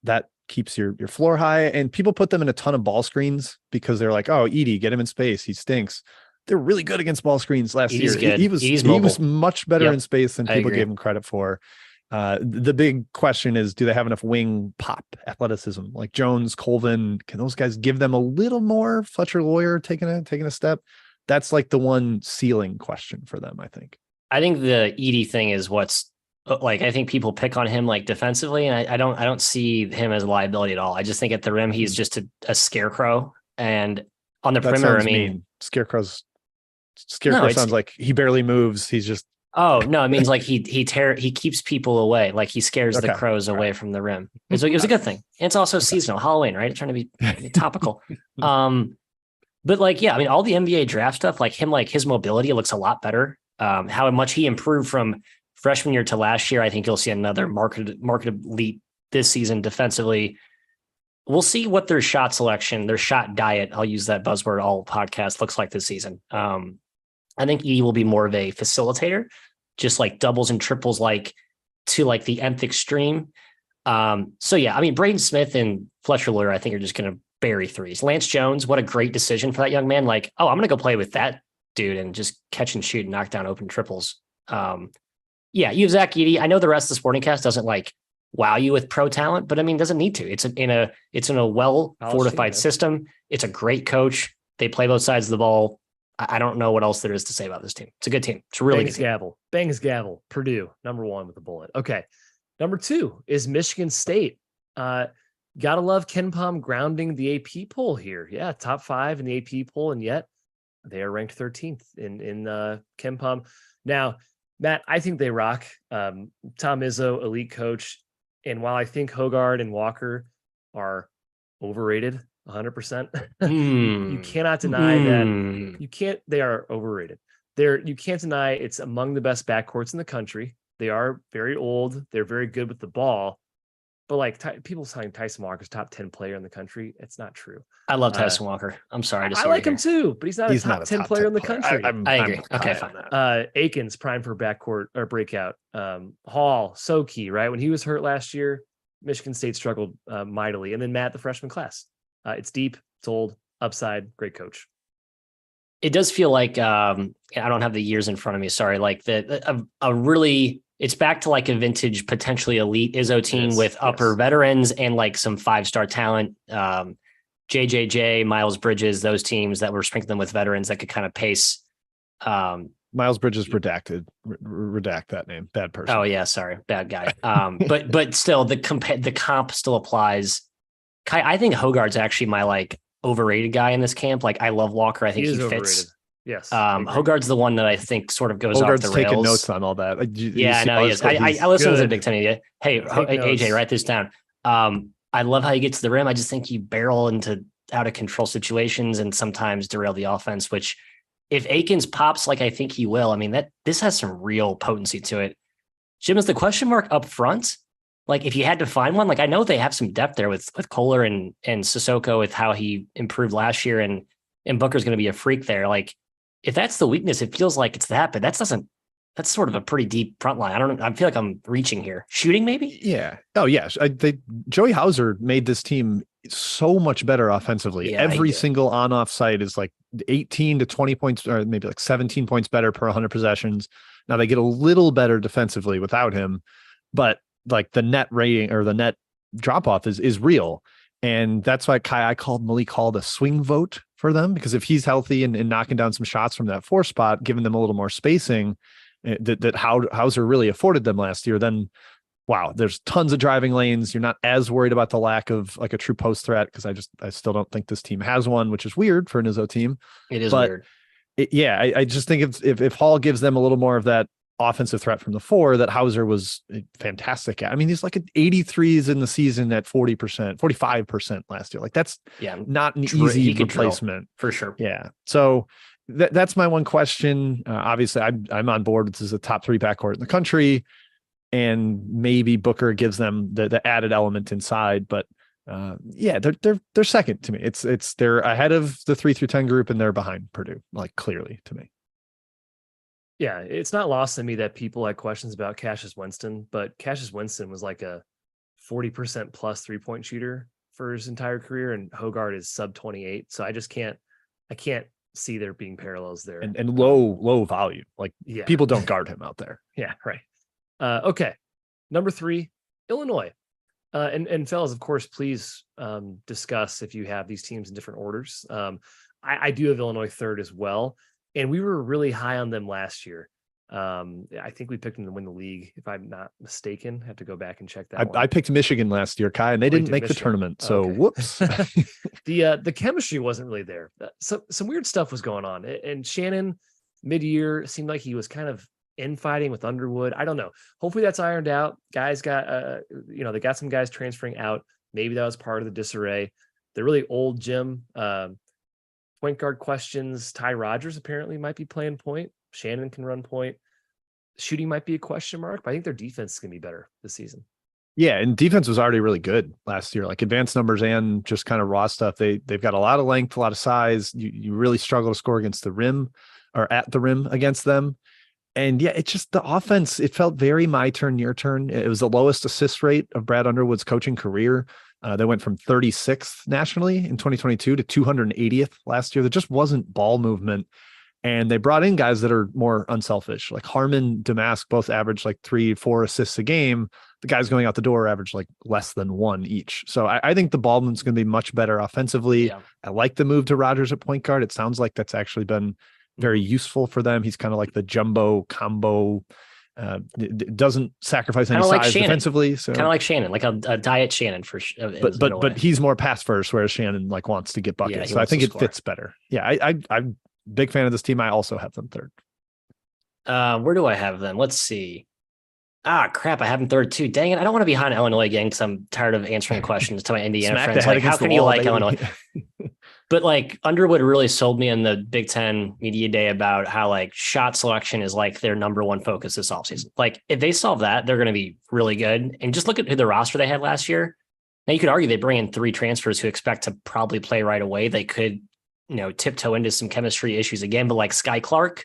That keeps your floor high. And people put them in a ton of ball screens because they're like, oh, Edey, get him in space. He stinks. They're really good against ball screens last year. He was much better in space than people gave him credit for. The big question is, do they have enough wing pop athleticism? Like Jones, Colvin, can those guys give them a little more? Fletcher Lawyer taking a step. That's like the one ceiling question for them, I think. I think the Edey thing is what's I think people pick on him defensively, and I don't see him as a liability at all. I just think at the rim he's just a scarecrow, and on the perimeter, Scarecrow sounds like he barely moves. He's just it means he keeps people away, he scares the crows away from the rim. It was a good thing. And it's also seasonal, Halloween, right? It's trying to be topical. But all the NBA draft stuff, his mobility looks a lot better. How much he improved from freshman year to last year. I think you'll see another market leap this season defensively. We'll see what their shot selection, their shot diet, I'll use that buzzword all podcast, looks like this season. I think Edey will be more of a facilitator, just doubles and triples to the nth extreme. Braden Smith and Fletcher Lawyer, I think, are just going to bury threes. Lance Jones, what a great decision for that young man. I'm going to go play with that dude and just catch and shoot and knock down open triples. You have Zach Edey. I know the rest of the Sporting Cast doesn't wow you with pro talent, but doesn't need to. It's in a well fortified system. It's a great coach. They play both sides of the ball. I don't know what else there is to say about this team. It's a good team. It's a really good team. Gavel. Bangs gavel. Purdue, number 1 with a bullet. Okay. Number 2 is Michigan State. Gotta love KenPom grounding the AP poll here. Yeah, top 5 in the AP poll, and yet they are ranked 13th in KenPom. Now, Matt, I think they rock. Tom Izzo, elite coach, and while I think Hoggard and Walker are overrated 100%, you cannot deny that. They are overrated. You can't deny it's among the best backcourts in the country. They are very old. They're very good with the ball. But people saying Tyson Walker's top 10 player in the country, it's not true. I love Tyson Walker. I'm sorry to say. I like him too, but he's not a top 10 player in the country. I agree. Okay, fine. Aikens prime for backcourt or breakout. Hall, Soki, right? When he was hurt last year, Michigan State struggled mightily. And then Matt, the freshman class. It's deep, it's old, upside, great coach. It does feel like I don't have the years in front of me. Sorry, like a really it's back to like a vintage, potentially elite Izzo team with upper veterans and like some 5-star talent. JJJ, Miles Bridges, those teams that were sprinkling with veterans that could kind of pace. Miles Bridges redacted. Redact that name. Bad person. Oh yeah, sorry, bad guy. But still, the comp still applies. I think Hogarth's actually my like overrated guy in this camp. Like I love Walker. I think he fits. Overrated. Yes. Hogarth's the one that I think sort of goes Hogarth's off the rails. taking notes on all that. Yeah, I know he is. I listen to the Big Ten media. Hey, AJ, write this down. I love how you get to the rim. I just think you barrel into out of control situations and sometimes derail the offense, which if Akins pops like I think he will, I mean, this has some real potency to it. Jim, is the question mark up front? Like if you had to find one, like I know they have some depth there with Kohler and Sissoko with how he improved last year and Booker's going to be a freak there. Like if that's the weakness, it feels like it's that, but that's sort of a pretty deep front line. I don't know. I feel like I'm reaching here. Shooting maybe? Yeah. Oh yeah. Joey Hauser made this team so much better offensively. Yeah, every single on-off site is like 18 to 20 points or maybe like 17 points better per 100 possessions. Now they get a little better defensively without him, but like the net rating or the net drop off is real. And that's why I called Malik Hall the swing vote for them, because if he's healthy and knocking down some shots from that 4 spot, giving them a little more spacing that Hauser really afforded them last year, then wow, there's tons of driving lanes. You're not as worried about the lack of like a true post threat, because I still don't think this team has one, which is weird for an Izzo team. It is weird. I just think if Hall gives them a little more of that offensive threat from the 4 that Hauser was fantastic at. I mean, he's like at 83s in the season at 40%, 45% last year. Like that's not an easy replacement for sure. Yeah. So that's my one question. Obviously I'm on board. This is a top 3 backcourt in the country, and maybe Booker gives them the added element inside, but they're second to me. They're ahead of the 3 through 10 group and they're behind Purdue, like clearly to me. Yeah, it's not lost to me that people had questions about Cassius Winston, but Cassius Winston was like a 40% plus 3-point shooter for his entire career, and Hogarth is sub 28. So I can't see there being parallels there. And low volume. Like people don't guard him out there. Yeah, right. Okay. Number 3, Illinois. And fellas, of course, please discuss if you have these teams in different orders. I do have Illinois 3rd as well. And we were really high on them last year. I think we picked them to win the league, if I'm not mistaken. I have to go back and check that. I picked Michigan last year, Kai, and they didn't make the tournament. So whoops. The chemistry wasn't really there. Some weird stuff was going on. And Shannon mid-year seemed like he was kind of infighting with Underwood. I don't know. Hopefully that's ironed out. Guys got, they got some guys transferring out. Maybe that was part of the disarray. They're really old, Jim. Point guard questions. Ty Rodgers apparently might be playing point. Shannon can run point. Shooting might be a question mark, but I think their defense is going to be better this season. Yeah, and defense was already really good last year, like advanced numbers and just kind of raw stuff. They've got a lot of length, a lot of size. You really struggle to score against the rim or at the rim against them. And yeah, it's just the offense. It felt very my turn, your turn. It was the lowest assist rate of Brad Underwood's coaching career. They went from 36th nationally in 2022 to 280th last year. There just wasn't ball movement. And they brought in guys that are more unselfish, like Harmon, Damask, both average like 3-4 assists a game. The guys going out the door average like less than 1 each. So I think the ball movement's going to be much better offensively. Yeah. I like the move to Rodgers at point guard. It sounds like that's actually been very useful for them. He's kind of like the jumbo combo. Doesn't sacrifice any size defensively. So kind of like Shannon, like a diet Shannon for but he's more pass first, whereas Shannon like wants to get buckets. So I think it fits better. Yeah, I'm big fan of this team. I also have them 3rd. Where do I have them? Let's see. Crap, I have them 3rd too. Dang it. I don't want to be behind Illinois again because I'm tired of answering questions to my Indiana friends. Like, how can you like Illinois? But like Underwood really sold me in the Big Ten media day about how like shot selection is like their number 1 focus this offseason. Like if they solve that, they're going to be really good. And just look at who the roster they had last year. Now you could argue they bring in 3 transfers who expect to probably play right away. They could, tiptoe into some chemistry issues again, but like Sky Clark,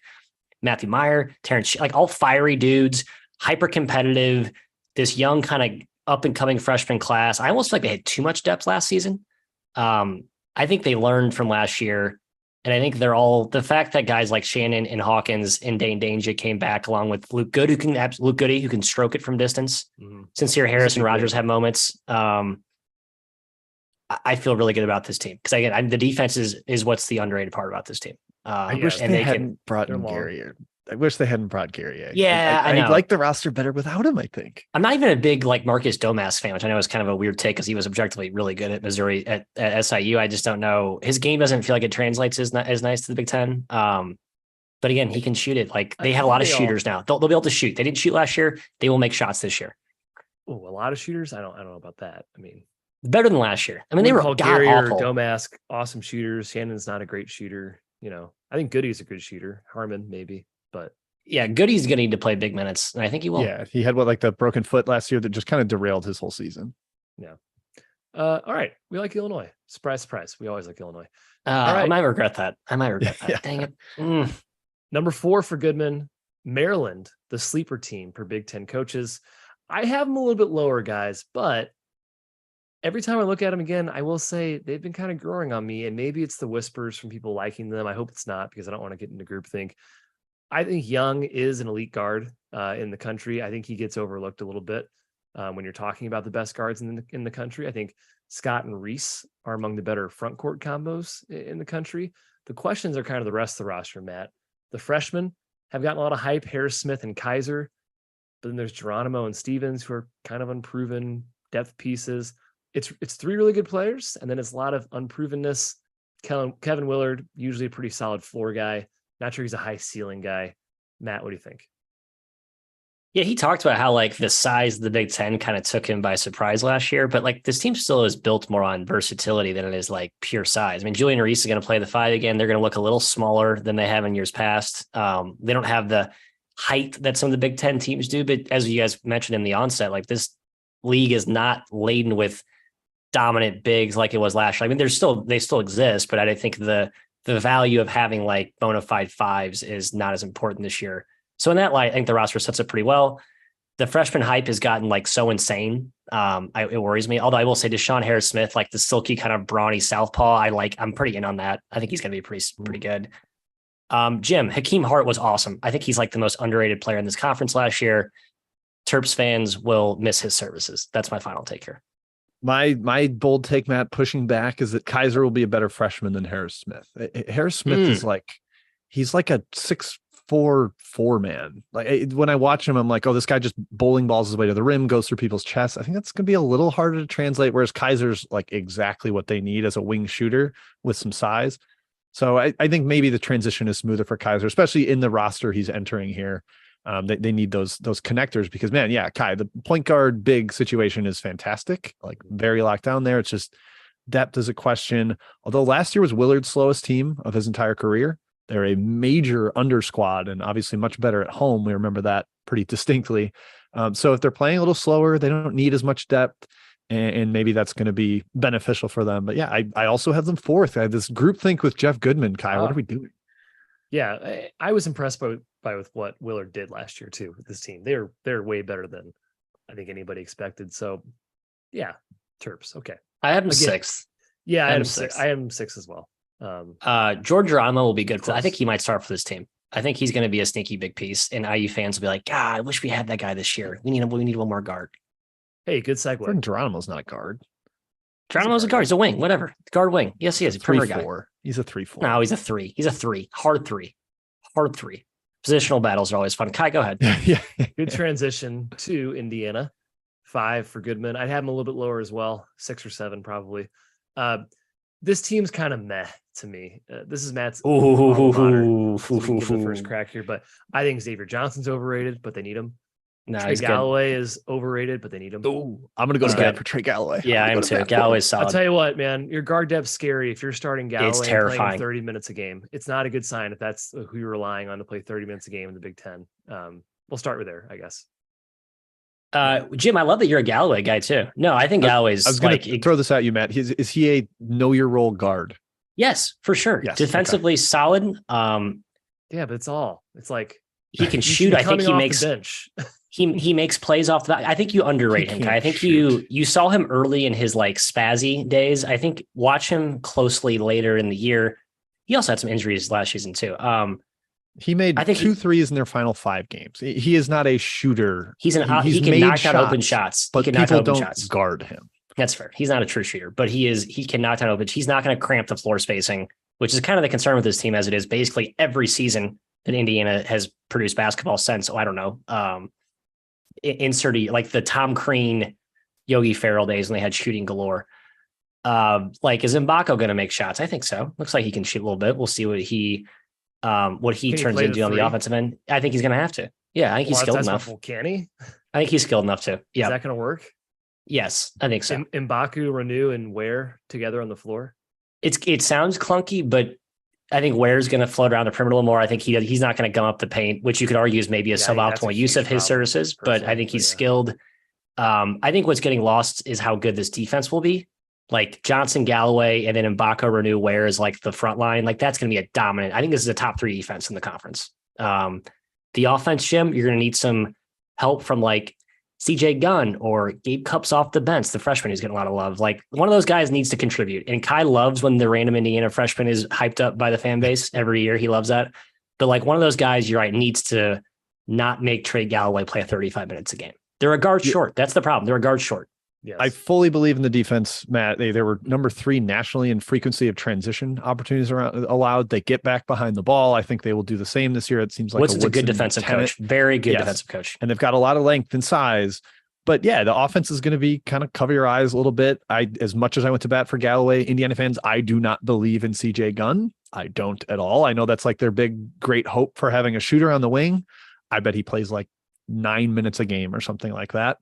Matthew Meyer, Terrence, like all fiery dudes, hyper competitive, this young kind of up and coming freshman class. I almost feel like they had too much depth last season. I think they learned from last year. And I think they're all the fact that guys like Shannon and Hawkins and Dane Danger came back along with Luke Goody, who can stroke it from distance. Sincere Harris and Rogers have moments. I feel really good about this team because again, the defense is what's the underrated part about this team. I wish they hadn't brought in Gary. I wish they hadn't brought Gary. Yeah, I know. I like the roster better without him, I think. I'm not even a big like Marcus Domask fan, which I know is kind of a weird take because he was objectively really good at Missouri at SIU. I just don't know. His game doesn't feel like it translates as nice to the Big Ten. But again, he can shoot it. Like they have a lot of shooters now. They'll be able to shoot. They didn't shoot last year. They will make shots this year. Oh, a lot of shooters. I don't know about that. I mean, better than last year. I mean, they were Gary or awful. Domask, awesome shooters. Shannon's not a great shooter. You know, I think Goody's a good shooter. Harmon maybe, but yeah, Goody's going to need to play big minutes, and I think he will. Yeah, he had like the broken foot last year that just kind of derailed his whole season. Yeah. All right, we like Illinois. Surprise, surprise. We always like Illinois. I might regret that. Yeah. Dang it. Number 4 for Goodman, Maryland, the sleeper team per Big Ten coaches. I have them a little bit lower, guys, but every time I look at them again, I will say they've been kind of growing on me, and maybe it's the whispers from people liking them. I hope it's not because I don't want to get into groupthink. I think Young is an elite guard in the country. I think he gets overlooked a little bit when you're talking about the best guards in the country. I think Scott and Reese are among the better front court combos in the country. The questions are kind of the rest of the roster, Matt. The freshmen have gotten a lot of hype, Harris Smith and Kaiser, but then there's Geronimo and Stevens who are kind of unproven depth pieces. It's 3 really good players, and then it's a lot of unprovenness. Kevin Willard, usually a pretty solid floor guy. Not sure he's a high ceiling guy. Matt, what do you think? Yeah, he talked about how like the size of the Big Ten kind of took him by surprise last year, but like this team still is built more on versatility than it is like pure size. I mean, Julian Reese is going to play the 5 again. They're going to look a little smaller than they have in years past. They don't have the height that some of the Big Ten teams do, but as you guys mentioned in the onset, like this league is not laden with dominant bigs like it was last year. I mean, they still exist, but I think the value of having like bona fide 5s is not as important this year. So in that light, I think the roster sets up pretty well. The freshman hype has gotten like so insane. It worries me. Although I will say Deshaun Harris Smith, like the silky kind of brawny southpaw, I'm pretty in on that. I think he's going to be pretty good. Jim, Hakeem Hart was awesome. I think he's like the most underrated player in this conference last year. Terps fans will miss his services. That's my final take here. My bold take, Matt, pushing back is that Kaiser will be a better freshman than Harris Smith. Harris Smith is he's like a 6'4" 4-man. Like when I watch him, I'm like, oh, this guy just bowling balls his way to the rim, goes through people's chests. I think that's going to be a little harder to translate. Whereas Kaiser's like exactly what they need as a wing shooter with some size. So I think maybe the transition is smoother for Kaiser, especially in the roster he's entering here. They need those connectors because, man, yeah, Kai, the point guard big situation is fantastic, like very locked down there. It's just depth is a question. Although last year was Willard's slowest team of his entire career. They're a major under squad and obviously much better at home. We remember that pretty distinctly. So if they're playing a little slower, they don't need as much depth, and maybe that's going to be beneficial for them. But yeah, I also have them 4th. I have this groupthink with Jeff Goodman. Kai, what are we doing? Yeah, I was impressed by with what Willard did last year too with this team. They're way better than I think anybody expected. So yeah, Terps. Okay. I have him 6th. Yeah, I am 6. I am 6 as well. George Geronimo will be good. I think he might start for this team. I think he's going to be a sneaky big piece, and IU fans will be like, God, I wish we had that guy this year. We need one more guard. Hey, good segue. Geronimo's not a guard. Geronimo's a guard. He's a wing, whatever. Guard wing. Yes, he is. He's a perimeter guy. He's a 3-4. No, he's a 3. He's a 3. Hard 3. Positional battles are always fun. Kai, go ahead. Yeah. Good transition to Indiana. 5 for Goodman. I'd have him a little bit lower as well. 6 or 7 probably. This team's kind of meh to me. This is Matt's honor. So we can give the first crack here, but I think Xavier Johnson's overrated, but they need him. No, Trey Galloway is overrated, but they need him. Ooh, I'm going to go to bat for Trey Galloway. Yeah, I am too. Galloway's solid. I'll tell you what, man, your guard depth's scary. If you're starting Galloway it's and terrifying. playing 30 minutes a game, it's not a good sign if that's who you're relying on to play 30 minutes a game in the Big Ten. We'll start with there, I guess. Jim, I love that you're a Galloway guy too. No, I think Galloway's. I was going to throw this at you, Matt. Is he a know your role guard? Yes, for sure. Yes, defensively solid. Yeah, but it's like he can He should shoot. be I think coming he off makes the bench. he makes plays off the back. I think you underrate him, Kai. I can't think shoot. you saw him early in his like spazzy days. I think watch him closely later in the year. He also had some injuries last season too. He made I think two threes in their final 5 games. He is not a shooter. he He's can made knock down open shots. but He can knock people down open don't shots. guard him. That's fair. He's not a true shooter, but he can knock down open. He's not going to cramp the floor spacing, which is kind of the concern with this team as it is basically every season that Indiana has produced basketball since, I don't know, insert like the Tom Crean, Yogi Ferrell days when they had shooting galore. Like, is Mbako going to make shots? I think so. Looks like he can shoot a little bit. We'll see what he Can he turns play the into on the three? offensive end. I think he's going to have to. Yeah, I think he's Well, skilled that's enough. not- Can he? I think he's skilled enough to. Is Yeah. that going to work? Yes, I think so. Mbaku, Renew, and Ware together on the floor? It sounds clunky, but I think Ware's going to float around the perimeter a little more. I think he's not going to gum up the paint, which you could argue is maybe a Yeah, I think that's a suboptimal use huge of his problem, services, but I personally, think he's but yeah. skilled. I think what's getting lost is how good this defense will be. Like Johnson, Galloway, and then Mbako, Renew, Ware is like the front line. Like that's going to be a dominant. I think this is a top 3 defense in the conference. The offense, Jim, you're going to need some help from like CJ Gunn or Gabe Cupps off the bench, the freshman who's getting a lot of love. Like one of those guys needs to contribute. And Kai loves when the random Indiana freshman is hyped up by the fan base every year. He loves that. But like one of those guys, you're right, needs to not make Trey Galloway play 35 minutes a game. They're a guard short. That's the problem. They're a guard short. Yes. I fully believe in the defense, Matt. They were number 3 nationally in frequency of transition opportunities allowed. They get back behind the ball. I think they will do the same this year. It seems like Woodson's a good Woodson defensive tenant. coach. Very good Yes. defensive coach. And they've got a lot of length and size. But yeah, the offense is going to be kind of cover your eyes a little bit. As much as I went to bat for Galloway, Indiana fans, I do not believe in CJ Gunn. I don't at all. I know that's like their big, great hope for having a shooter on the wing. I bet he plays like 9 minutes a game or something like that.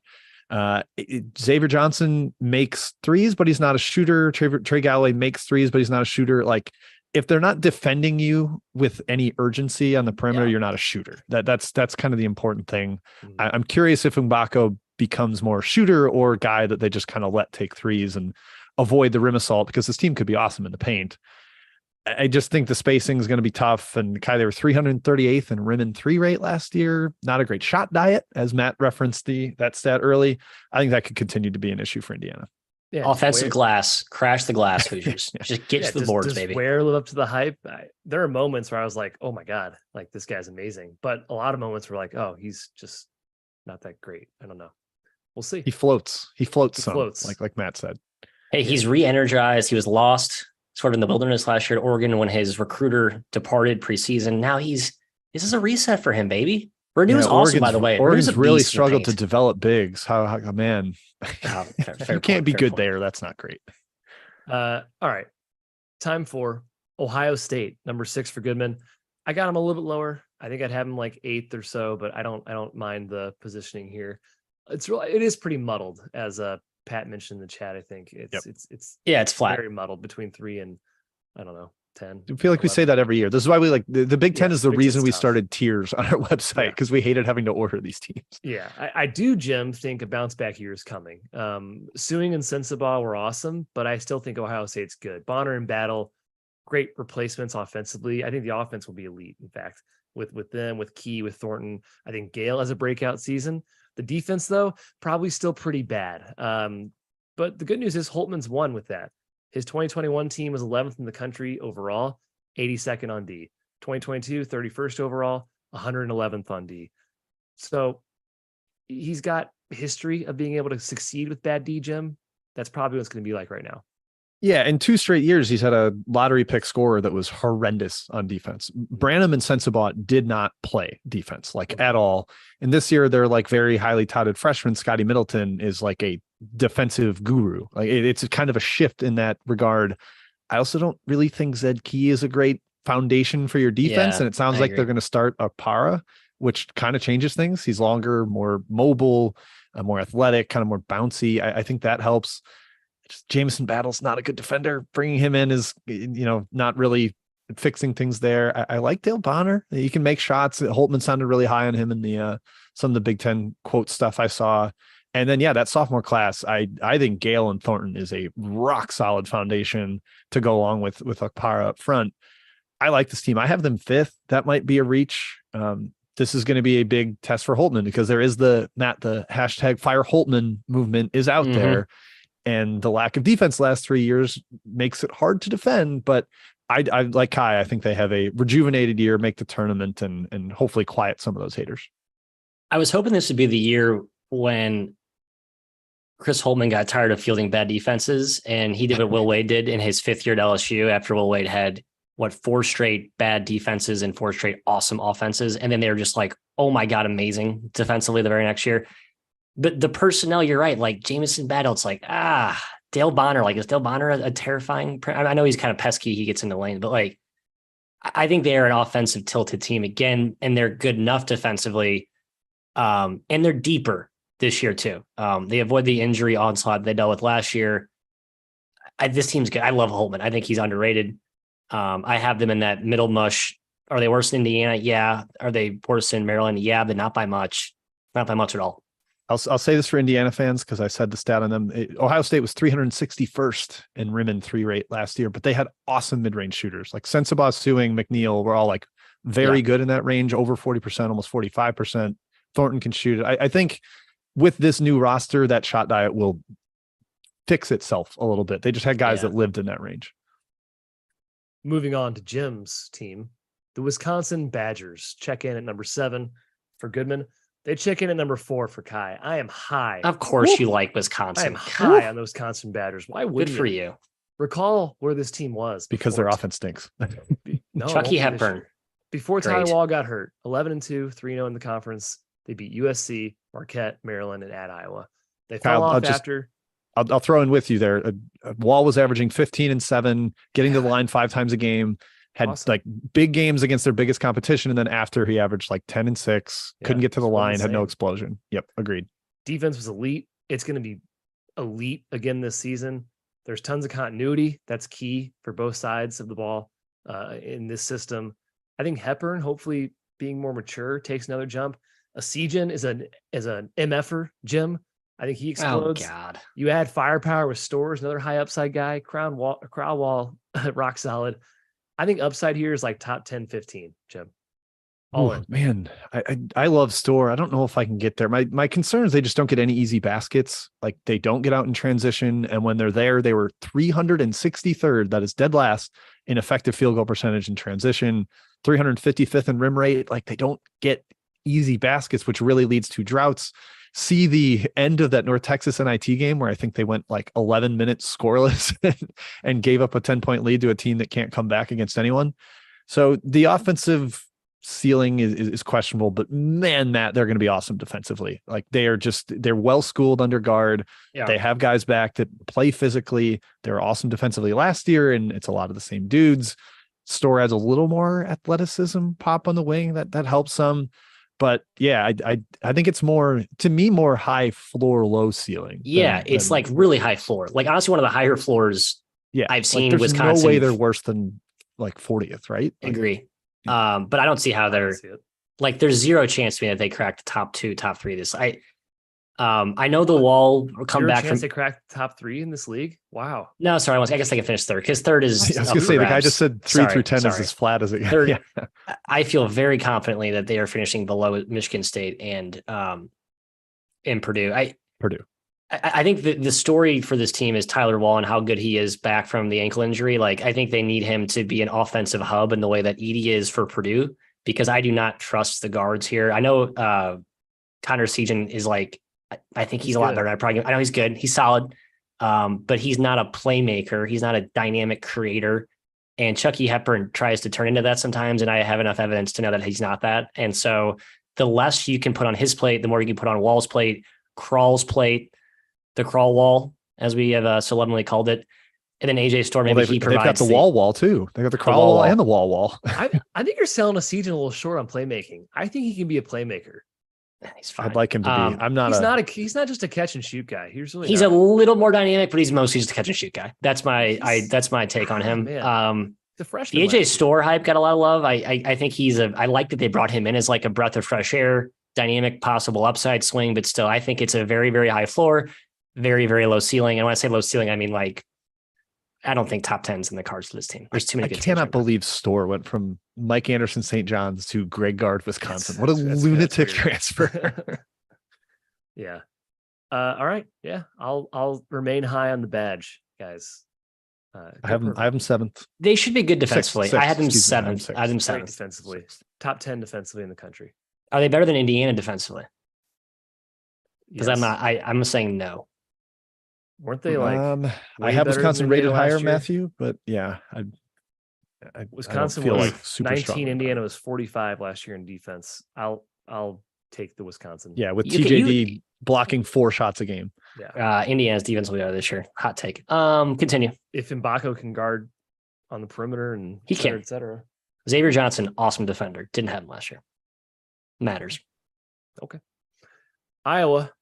Xavier Johnson makes threes, but he's not a shooter. Trey Galloway makes threes, but he's not a shooter. Like if they're not defending you with any urgency on the perimeter, you're not a shooter. That's kind of the important thing. Mhm. I'm curious if Mbako becomes more shooter or a guy that they just kind of let take threes and avoid the rim assault, because this team could be awesome in the paint. I just think the spacing is going to be tough. And Kai, they were 338th in rim and 3 rate last year. Not a great shot diet, as Matt referenced that stat early. I think that could continue to be an issue for Indiana. Yeah, just Offensive Ware- glass, crash the glass, Hoosiers. Just get yeah, to the does- boards, does baby. Ware live up to the hype? There are moments where I was like, oh my God, like this guy's amazing. But a lot of moments were like, oh, he's just not that great. I don't know. We'll see. He floats. He floats some, floats. like Matt said. Hey, he's re-energized. He was lost sort of in the wilderness last year at Oregon when his recruiter departed preseason. Now this is a reset for him, baby. Renew is awesome, by the way. Oregon's Renew's a really beast in the struggled to paint. develop bigs. How man, Oh, fair you point, can't be fair good point. there. That's not great. All right. Time for Ohio State, number 6 for Goodman. I got him a little bit lower. I think I'd have him like 8th or so, but I don't mind the positioning here. It is pretty muddled, as Pat mentioned in the chat. I think it's Yeah, it's flat. very muddled between 3 and I don't know 10. I feel like we say 11. that every year. This is why we like the Big Ten Yeah, is the Big reason Ten's we tough. started tiers on our website, Yeah. because we hated having to order these teams. Yeah, I do, Jim, think a bounce back year is coming. Suing and Sensabaugh were awesome, but I still think Ohio State's good. Bonner and Battle, great replacements offensively. I think the offense will be elite, in fact, with them, with Key, with Thornton. I think Gale has a breakout season. The defense, though, probably still pretty bad. But the good news is Holtman's won with that. His 2021 team was 11th in the country overall, 82nd on D. 2022, 31st overall, 111th on D. So he's got history of being able to succeed with bad D, Jim. That's probably what it's going to be like right now. Yeah, in 2 straight years, he's had a lottery pick scorer that was horrendous on defense. Branham and Sensabaugh did not play defense like at all. And this year, they're like very highly touted freshmen. Scotty Middleton is like a defensive guru. Like it's kind of a shift in that regard. I also don't really think Zed Key is a great foundation for your defense. Yeah, And it sounds I like agree. they're going to start Apara, which kind of changes things. He's longer, more mobile, more athletic, kind of more bouncy. I think that helps. Just Jameson Battle's not a good defender. Bringing him in is, not really fixing things there. I like Dale Bonner. He can make shots. Holtman sounded really high on him in the some of the Big Ten quote stuff I saw. And then, that sophomore class, I think Gale and Thornton is a rock solid foundation to go along with Akpara up front. I like this team. I have them 5th. That might be a reach. this is going to be a big test for Holtman because there is the hashtag Fire Holtman movement is out there, and the lack of defense last 3 years makes it hard to defend. But I like Kai. I think they have a rejuvenated year, make the tournament, and hopefully quiet some of those haters. I was hoping this would be the year when Chris Holtman got tired of fielding bad defenses, and he did what Will Wade did in his 5th year at LSU after Will Wade had 4 straight bad defenses and 4 straight awesome offenses. And then they were just like, oh my God, amazing defensively the very next year. But the personnel, you're right. Like Jamison Battle, it's like, Dale Bonner. Like, is Dale Bonner a terrifying? I know he's kind of pesky. He gets in the lane, but like, I think they are an offensive tilted team again, and they're good enough defensively. And they're deeper this year too. They avoid the injury onslaught they dealt with last year. This team's good. I love Holtman. I think he's underrated. I have them in that middle mush. Are they worse than Indiana? Yeah. Are they worse than Maryland? Yeah, but not by much. Not by much at all. I'll say this for Indiana fans because I said the stat on them. Ohio State was 361st in rim and 3 rate last year, but they had awesome mid-range shooters like Sensabaugh, Suing, McNeil were all like very good in that range, over 40%, almost 45%. Thornton can shoot it. I think with this new roster, that shot diet will fix itself a little bit. They just had guys that lived in that range. Moving on to Jim's team, the Wisconsin Badgers check in at number 7 for Goodman. They check in at number 4 for Kai. I am high. Of course you like Wisconsin. I am high on the Wisconsin Badgers. Why wouldn't Good for you? Recall where this team was. Because their offense stinks. No, Chucky Hepburn. Before Ty Wall got hurt, 11-2, 3-0 in the conference. They beat USC, Marquette, Maryland, and at Iowa. They fell off after. I'll throw in with you there. Wall was averaging 15 and 7, getting to the line 5 times a game, had like big games against their biggest competition. And then after he averaged like 10 and 6, couldn't get to the line, had no explosion. Yep. Agreed. Defense was elite. It's going to be elite again this season. There's tons of continuity. That's key for both sides of the ball in this system. I think Hepburn, hopefully being more mature, takes another jump. Asijan is an MFer, Jim. I think he explodes. Oh God! You add firepower with Stores, another high upside guy. Crowd wall, rock solid. I think upside here is like top 10, 15, Jim. All in. Man, I love Store. I don't know if I can get there. My concern is they just don't get any easy baskets. Like they don't get out in transition, and when they're there, they were 363rd. That is dead last in effective field goal percentage in transition. 355th in rim rate. Like they don't get easy baskets, which really leads to droughts. See the end of that North Texas NIT game where I think they went like 11 minutes scoreless and gave up a 10-point lead to a team that can't come back against anyone. So the offensive ceiling is questionable, but man, Matt, they're going to be awesome defensively. Like they're well schooled under guard. Yeah. They have guys back that play physically. They're awesome defensively last year, and it's a lot of the same dudes. Store adds a little more athleticism pop on the wing that helps some. But yeah, I think it's more high floor, low ceiling. Yeah, it's like really high floor. Like honestly, one of the higher floors I've seen. Like, there's Wisconsin. No way they're worse than like 40th, right? Agree. But I don't see how they're like. There's zero chance to me that they crack the top 2, top 3. I know the Wall will come back from. They crack the top 3 in this league. Wow. No, sorry. I guess they can finish 3rd because 3rd is. I was going to say the guy just said 3 through 10 is as flat as it gets. 3rd, yeah. I feel very confidently that they are finishing below Michigan State and in Purdue. I think the story for this team is Tyler Wall and how good he is back from the ankle injury. Like I think they need him to be an offensive hub in the way that Edey is for Purdue, because I do not trust the guards here. I know Connor Seaton is like. I think he's a lot better. I know he's good. He's solid. But he's not a playmaker. He's not a dynamic creator. And Chucky Hepburn tries to turn into that sometimes. And I have enough evidence to know that he's not that. And so the less you can put on his plate, the more you can put on Wall's plate, Crawl's plate, the crawl wall, as we have solemnly called it. And then AJ Storr, maybe he provides. They've got the wall too. They got the crawl wall and the wall. I think you're selling a season a little short on playmaking. I think he can be a playmaker. He's fine. I'd like him to be. He's not just a catch and shoot guy. He's a little more dynamic, but he's mostly just a catch and shoot guy. That's my take on him. The freshman. The AJ Storr hype got a lot of love. I think I like that they brought him in as like a breath of fresh air, dynamic, possible upside swing, but still, I think it's a very, very high floor, very, very low ceiling. And when I say low ceiling, I mean like I don't think top 10's in the cards for this team. There's too many I good teams cannot right now. believe Store went from Mike Anderson, St. John's to Greg Gard, Wisconsin. What a That's lunatic weird. transfer. Yeah. All right. Yeah. I'll remain high on the badge, guys. I have him seventh. They should be good defensively. I had them excuse me, I have seventh. I had them Great seventh. defensively. Top 10 defensively in the country. Are they better than Indiana defensively? Because Yes. I'm saying no. Weren't they like I way have better Wisconsin than rated Indiana last higher, year? Matthew, but yeah, I Wisconsin don't feel was like super 19, strong about Indiana it. was 45 last year in defense. I'll take the Wisconsin. Yeah, with You can- TJD blocking 4 shots a game. Yeah. Indiana's defense will be better this year. Hot take. Continue. If Mbako can guard on the perimeter and He et cetera, can. et cetera. Xavier Johnson, awesome defender. Didn't have him last year. Matters. Iowa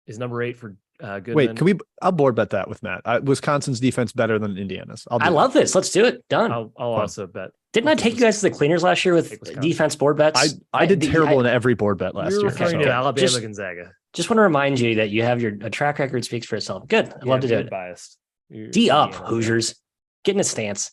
is number 8 for Goodman. Wait, can we? I'll board bet that with Matt. Wisconsin's defense better than Indiana's. I'll do I that. love this. Let's do it. Done. I'll Fun. also bet. Didn't I take you guys to the cleaners last year with Take Wisconsin. defense board bets? I did terrible I in every board bet last You're year. referring so- to Alabama Just- Gonzaga. just want to remind you that you have a track record speaks for itself. Good. I'd love to do you're it. Biased. You're D up, Indiana. Hoosiers. Get in a stance.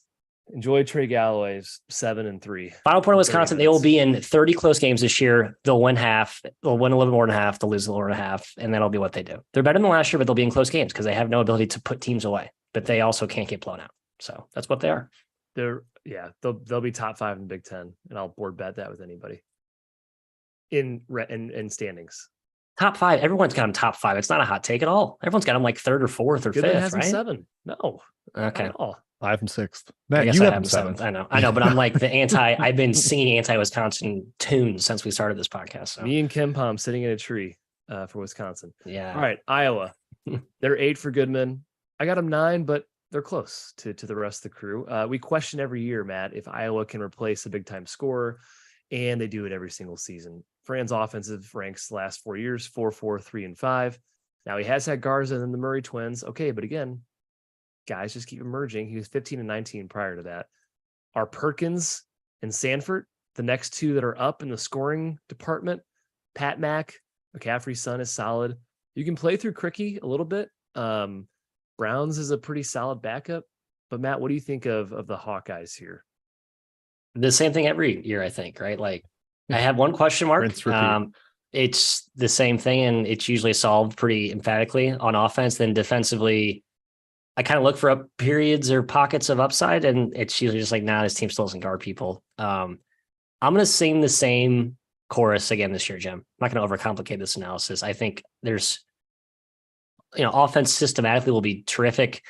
Enjoy Trey Galloway's 7-3. Final point of 30 Wisconsin. They will minutes. be in 30 close games this year. They'll win half. They'll win a little more than half. They'll lose a little more than half. And that'll be what they do. They're better than last year, but they'll be in close games because they have no ability to put teams away. But they also can't get blown out. So that's what they are. They'll be top 5 in the Big Ten, and I'll board bet that with anybody in standings. Top 5. Everyone's got them top 5. It's not a hot take at all. Everyone's got them like 3rd or 4th or Goodman 5th, has them right? 7. No, Okay. not at all. I have him 6th. I Matt, guess you I have have him them 7th. seventh. I know, but I'm like I've been singing anti-Wisconsin tunes since we started this podcast. So Me and Ken Palm sitting in a tree for Wisconsin. yeah. All right, Iowa. They're 8 for Goodman. I got them 9, but they're close to the rest of the crew. We question every year, Matt, if Iowa can replace a big time scorer, and they do it every single season. Fran's offensive ranks the last 4 years 4-4, 3-5. Now he has had Garza and the Murray twins. Okay, but again, guys just keep emerging. He was 15 and 19 prior to that. Are Perkins and Sanford the next 2 that are up in the scoring department? Pat Mack, McCaffrey's son, is solid. You can play through Cricky a little bit. Browns is a pretty solid backup. But Matt, what do you think of the Hawkeyes here? The same thing every year, I think, right? Like I have one question mark. Rinse, repeat. It's the same thing, and it's usually solved pretty emphatically on offense. Then defensively, I kind of look for up periods or pockets of upside, and it's usually just like, nah, this team still doesn't guard people. I'm going to sing the same chorus again this year, Jim. I'm not going to overcomplicate this analysis. I think there's, offense systematically will be terrific.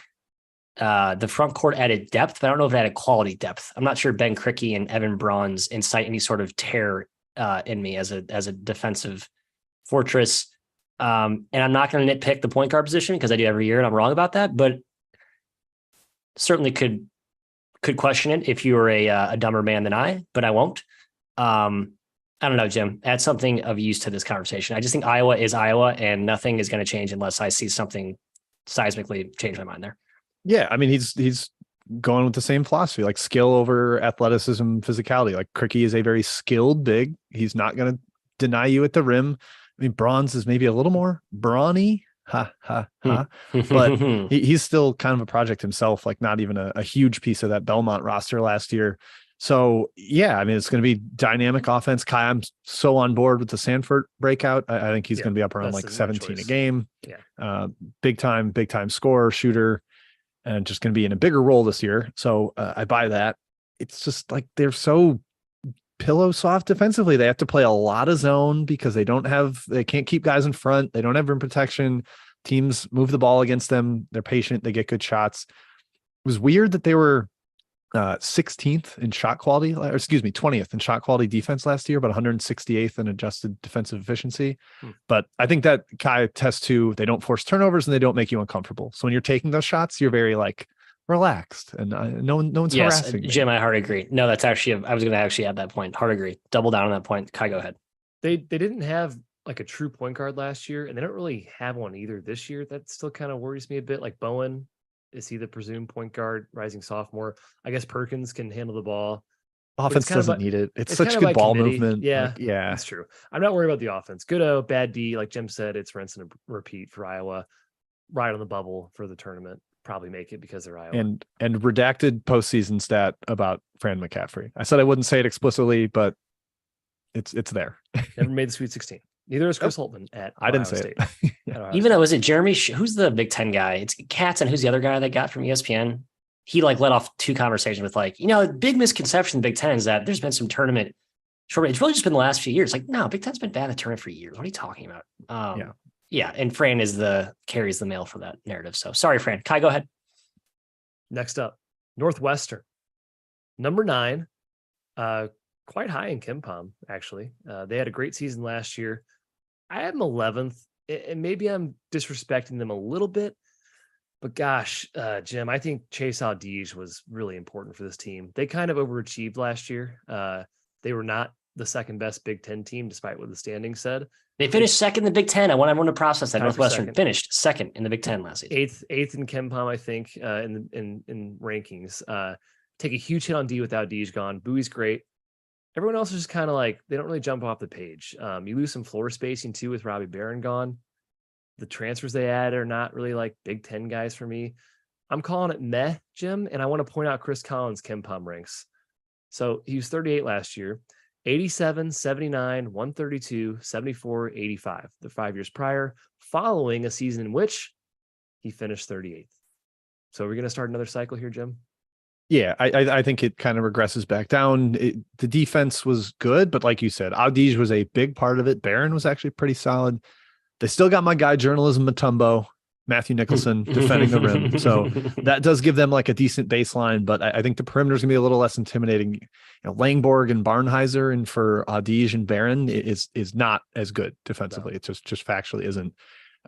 The front court added depth, but I don't know if it added quality depth. I'm not sure Ben Cricky and Evan Bronze incite any sort of terror in me as a defensive fortress. And I'm not going to nitpick the point guard position because I do every year and I'm wrong about that, but certainly could question it if you were a dumber man than I, but I won't. I don't know, Jim, add something of use to this conversation. I just think Iowa is Iowa and nothing is going to change unless I see something seismically change my mind there. Yeah, I mean he's going with the same philosophy, like skill over athleticism, physicality. Like Cricky is a very skilled big. He's not going to deny you at the rim. I mean, Bronze is maybe a little more brawny, but he's still kind of a project himself. Like not even a huge piece of that Belmont roster last year. So yeah, I mean it's going to be dynamic offense. Kai, I'm so on board with the Sanford breakout. I think he's going to be up around like 17 a game. Yeah, big time scorer, shooter. And just going to be in a bigger role this year. So I buy that. It's just like they're so pillow soft defensively. They have to play a lot of zone because they can't keep guys in front. They don't have rim protection. Teams move the ball against them. They're patient. They get good shots. It was weird that they were 16th in shot quality, or 20th in shot quality defense last year, but 168th in adjusted defensive efficiency. But I think that Kai attests to they don't force turnovers and they don't make you uncomfortable. So when you're taking those shots, you're very like relaxed and no one's harassing me. Jim, I hard agree. No, that's actually I was going to actually add that point. Hard agree. Double down on that point. Kai, go ahead. They didn't have like a true point guard last year, and they don't really have one either this year. That still kind of worries me a bit. Like Bowen. Is he the presumed point guard, rising sophomore? I guess Perkins can handle the ball. Offense doesn't need it. It's such good ball movement. Yeah, yeah, that's true. I'm not worried about the offense. Good O, bad D. Like Jim said, it's rinse and repeat for Iowa. Right on the bubble for the tournament. probably make it because they're Iowa. And redacted postseason stat about Fran McCaffrey. I said I wouldn't say it explicitly, but it's there. Never made the Sweet 16. Neither is Chris Holtman at I didn't Ohio say State. it. At Ohio Even State. though, was it Jeremy? Who's the Big Ten guy? It's Katz, and who's the other guy they got from ESPN? He like led off two conversations with like, big misconception in the Big Ten is that there's been some tournament short. It's really just been the last few years. Like, no, Big Ten's been bad at tournament for years. What are you talking about? Yeah. And Fran carries the mail for that narrative. So sorry, Fran. Kai, go ahead. Next up, Northwestern, number 9, quite high in KenPom, actually. They had a great season last year. I have them 11th, and maybe I'm disrespecting them a little bit, but gosh, Jim, I think Chase Audige was really important for this team. They kind of overachieved last year. They were not the second best Big Ten team, despite what the standings said. They finished second in the Big Ten. I want everyone to process that. Tied for Northwestern second. finished second in the Big Ten last season. Eighth in KenPom, I think, in rankings. Take a huge hit on D without Audige gone. Bowie's great. Everyone else is just kind of like, they don't really jump off the page. You lose some floor spacing too with Robbie Barron gone. The transfers they add are not really like Big Ten guys for me. I'm calling it meh, Jim, and I want to point out Chris Collins' KenPom ranks. So he was 38 last year, 87, 79, 132, 74, 85, the 5 years prior, following a season in which he finished 38th. So are we going to start another cycle here, Jim? Yeah, I think it kind of regresses back down. The defense was good, but like you said, Audige was a big part of it. Barron was actually pretty solid. They still got my guy, journalism Mutombo, Matthew Nicholson, defending the rim. So that does give them like a decent baseline, but I think the perimeter is going to be a little less intimidating. Langborg and Barnheiser, and for Audige and Barron is not as good defensively. No. It just factually isn't.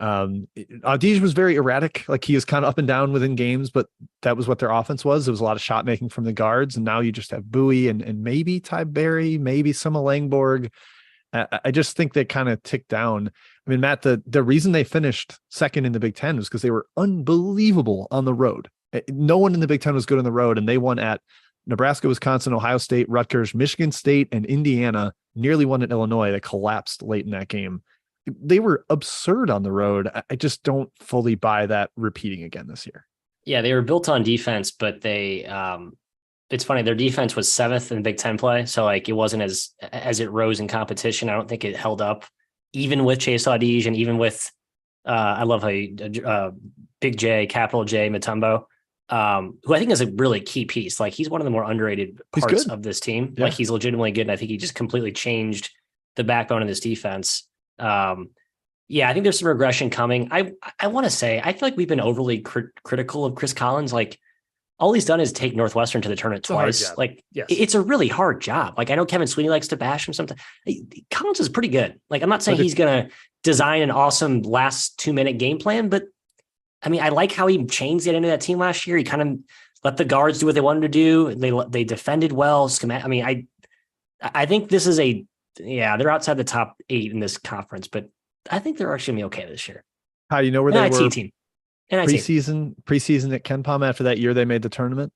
Audige was very erratic. Like he was kind of up and down within games, but that was what their offense was. There was a lot of shot making from the guards. And now you just have Bowie and maybe Ty Berry, maybe some of Langborg. I just think they kind of ticked down. I mean, Matt, the reason they finished second in the Big Ten was because they were unbelievable on the road. No one in the Big Ten was good on the road, and they won at Nebraska, Wisconsin, Ohio State, Rutgers, Michigan State, and Indiana. Nearly won at Illinois. They collapsed late in that game. They were absurd on the road. I just don't fully buy that repeating again this year. Yeah, they were built on defense, but they it's funny, their defense was 7th in Big Ten play. So like it wasn't as it rose in competition. I don't think it held up even with Chase Audige and even with I love how Big J, capital J Mutombo, who I think is a really key piece. Like he's one of the more underrated parts of this team. Yeah. Like he's legitimately good. And I think he just completely changed the backbone of this defense. Yeah, I think there's some regression coming. I want to say, I feel like we've been overly critical of Chris Collins. Like all he's done is take Northwestern to the tournament twice. Like Yes. It's a really hard job. Like I know Kevin Sweeney likes to bash him sometimes. Collins is pretty good. Like I'm not saying he's going to design an awesome last 2-minute game plan, but I mean, I like how he changed the end of that team last year. He kind of let the guards do what they wanted to do. They defended well. I mean, I think this is they're outside the top 8 in this conference, but I think they're actually going to be okay this year. How do you know where they were? Team. Preseason at KenPom after that year they made the tournament?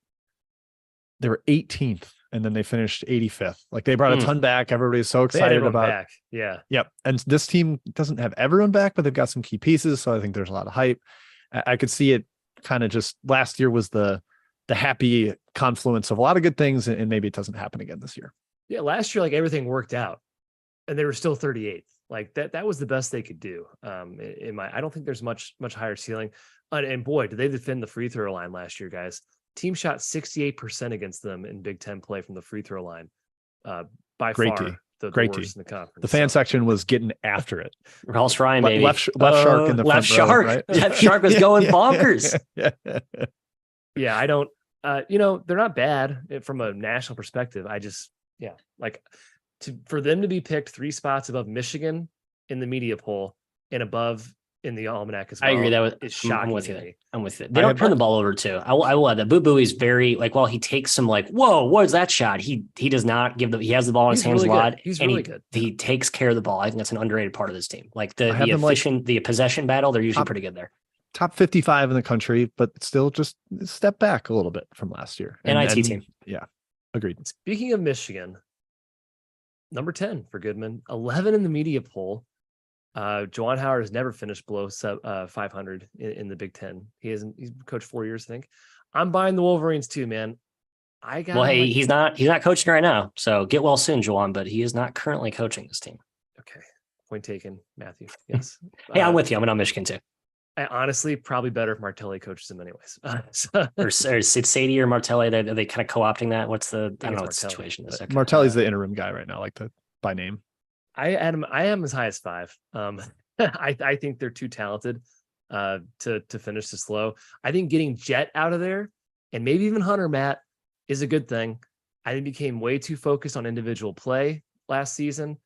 They were 18th, and then they finished 85th. Like they brought a ton back. Everybody's so excited about back. Yeah. Yep. And this team doesn't have everyone back, but they've got some key pieces. So I think there's a lot of hype. I could see it kind of just last year was the happy confluence of a lot of good things, and maybe it doesn't happen again this year. Yeah. Last year, like everything worked out and they were still 38th. Like that was the best they could do. I don't think there's much higher ceiling. And boy, did they defend the free throw line last year, guys. Team shot 68% against them in Big Ten play from the free throw line. By Great far, T. the Great worst T. in the conference. The fan section was getting after it. Ross Ryan, baby. Left shark in the left front row, shark. right? Left shark was going bonkers. Yeah, I don't. They're not bad from a national perspective. For them to be picked 3 spots above Michigan in the media poll and above in the almanac as well. I agree. That is shocking. I'm with to you. me. I'm with it. They don't turn the ball over too. I will add that Boo Boo is very like, while he takes some like, whoa, what is that shot? He does not give he has the ball in his hands really a lot. He's and really good. He takes care of the ball. I think that's an underrated part of this team. Like the possession battle, they're usually pretty good there. Top 55 in the country, but still just step back a little bit from last year. NIT team. Yeah. Agreed. Speaking of Michigan, number 10 for Goodman, 11 in the media poll. Juwan Howard has never finished below 500 in the Big Ten. He's coached 4 years, I think. I'm buying the Wolverines too, man. I got Well, hey, he's not coaching right now. So get well soon, Juwan, but he is not currently coaching this team. Okay. Point taken, Matthew. Yes. Hey, I'm with you. I'm in on Michigan too. I honestly probably better if Martelli coaches him anyways. Or it's Sadie or Martelli. Are they kind of co-opting that? What's the I don't know what the Martelli, situation is. Okay. Martelli's the interim guy right now, like by name. I am as high as 5. I think they're too talented to finish this low. I think getting Jet out of there and maybe even Hunter Matt is a good thing. I think became way too focused on individual play last season.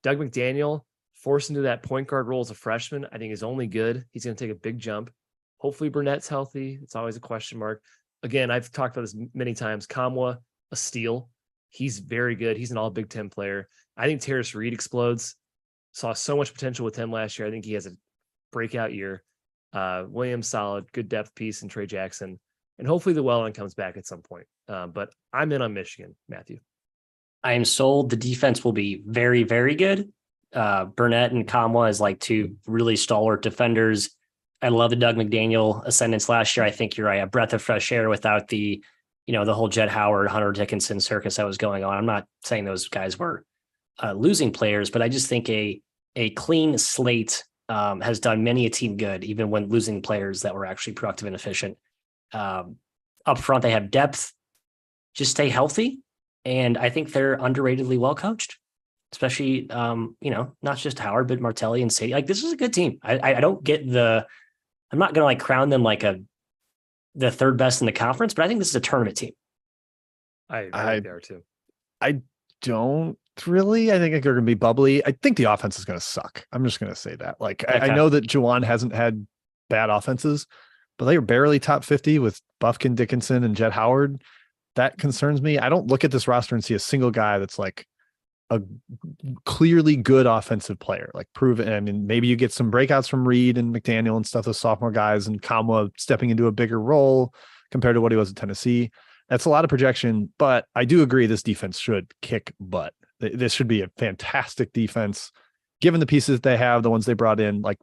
Doug McDaniel forced into that point guard role as a freshman, I think is only good. He's going to take a big jump. Hopefully Burnett's healthy. It's always a question mark. Again, I've talked about this many times. Kamwa, a steal. He's very good. He's an all Big Ten player. I think Terrace Reed explodes. Saw so much potential with him last year. I think he has a breakout year. Williams, solid, good depth piece, and Trey Jackson. And hopefully the Wellen comes back at some point. But I'm in on Michigan, Matthew. I am sold. The defense will be very, very good. Burnett and Kamwa as like two really stalwart defenders. I love the Doug McDaniel ascendance last year. I think you're right. A breath of fresh air without the whole Jet Howard, Hunter Dickinson circus that was going on. I'm not saying those guys were losing players, but I just think a clean slate has done many a team good, even when losing players that were actually productive and efficient. Up front, they have depth. Just stay healthy. And I think they're underratedly well coached, especially, not just Howard, but Martelli and Sadie. Like, this is a good team. I don't get I'm not going to like crown them like the third best in the conference, but I think this is a tournament team. I think they are too. I don't really. I think they're going to be bubbly. I think the offense is going to suck. I'm just going to say that. Like, Okay. I know that Juwan hasn't had bad offenses, but they are barely top 50 with Bufkin, Dickinson, and Jet Howard. That concerns me. I don't look at this roster and see a single guy that's like a clearly good offensive player, like proven. I mean, maybe you get some breakouts from Reed and McDaniel and stuff, those sophomore guys, and Kamwa stepping into a bigger role compared to what he was at Tennessee. That's a lot of projection, but I do agree this defense should kick butt. This should be a fantastic defense, given the pieces that they have, the ones they brought in. Like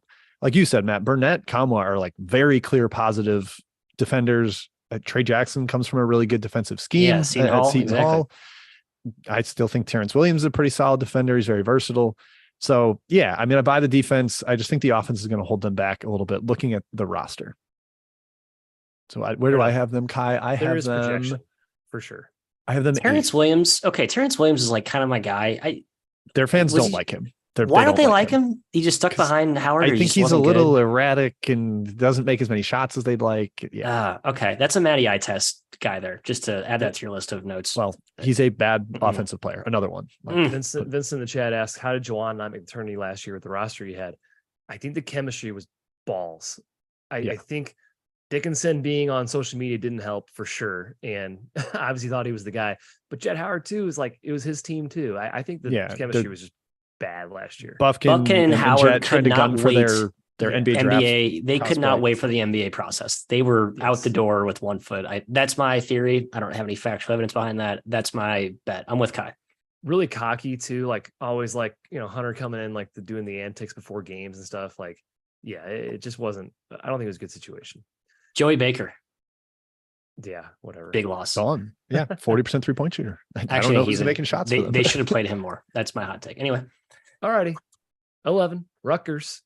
you said, Matt, Burnett, Kamwa are like very clear positive defenders. Trey Jackson comes from a really good defensive scheme at Seton Hall. I still think Terrence Williams is a pretty solid defender. He's very versatile. So, yeah, I mean, I buy the defense. I just think the offense is going to hold them back a little bit looking at the roster. So where do I have them, Kai? I have them projection, for sure. I have them. Terrence Williams. Okay. Terrence Williams is like kind of my guy. Their fans don't like him. Why don't they like him? He just stuck behind Howard. I think he's a little erratic and doesn't make as many shots as they'd like. Yeah. Okay. That's a Matty eye test guy there, just to add that to your list of notes. Well, he's a bad offensive player. Another one. Vincent in the chat asked, how did Juwan not make the tournament last year with the roster he had? I think the chemistry was balls. I think Dickinson being on social media didn't help for sure. And obviously thought he was the guy. But Jet Howard, too, is like, it was his team, too. I think the chemistry was just bad last year. Bufkin and Howard Jet trying to gun for their NBA draft. They could not wait for the NBA process. They were out the door with 1 foot. That's my theory. I don't have any factual evidence behind that. That's my bet. I'm with Kai. Really cocky too. Like always like, Hunter coming in, like doing the antics before games and stuff. Like, yeah, it just wasn't, I don't think it was a good situation. Joey Baker. Yeah, whatever. Big loss. On. Yeah, 40% 3-point shooter. Actually, I don't know who's making shots. They should have played him more. That's my hot take. Anyway. All righty. 11. Rutgers.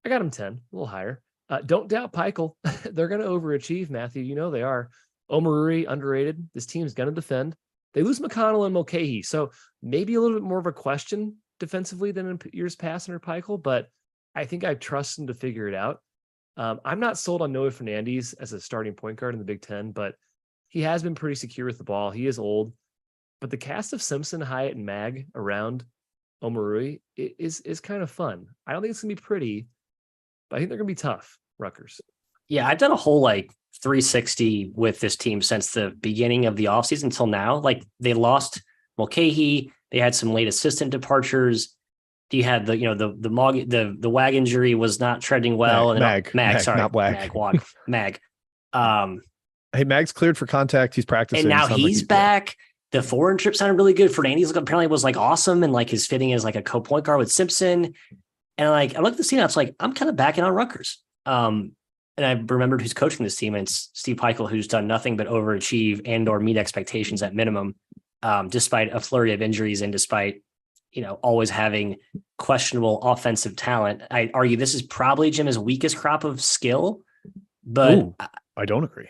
I got him 10, a little higher. Don't doubt Pikel. They're going to overachieve, Matthew. You know they are. Omaruri, underrated. This team's going to defend. They lose McConnell and Mulcahy, so maybe a little bit more of a question defensively than in years past under Pikel, but I think I trust him to figure it out. I'm not sold on Noah Fernandes as a starting point guard in the Big Ten, but he has been pretty secure with the ball. He is old, but the cast of Simpson, Hyatt, and Mag around Omarui is kind of fun. I don't think it's going to be pretty, but I think they're going to be tough, Rutgers. Yeah, I've done a whole 360 with this team since the beginning of the offseason until now. Like, they lost Mulcahy. They had some late assistant departures. You had the Wag injury was not treading well. Mag, sorry, not Wag. Mag. Hey, Mag's cleared for contact. He's practicing. And now he's back. The foreign trip sounded really good. Fernandes apparently was awesome and his fitting as a co-point guard with Simpson. And like, I look at the scene, it's like, I'm kind of backing on Rutgers. And I remembered who's coaching this team, and it's Steve Peichel, who's done nothing but overachieve and or meet expectations at minimum, despite a flurry of injuries and despite, always having questionable offensive talent. I argue this is probably Jim's weakest crop of skill, but Ooh, I don't agree.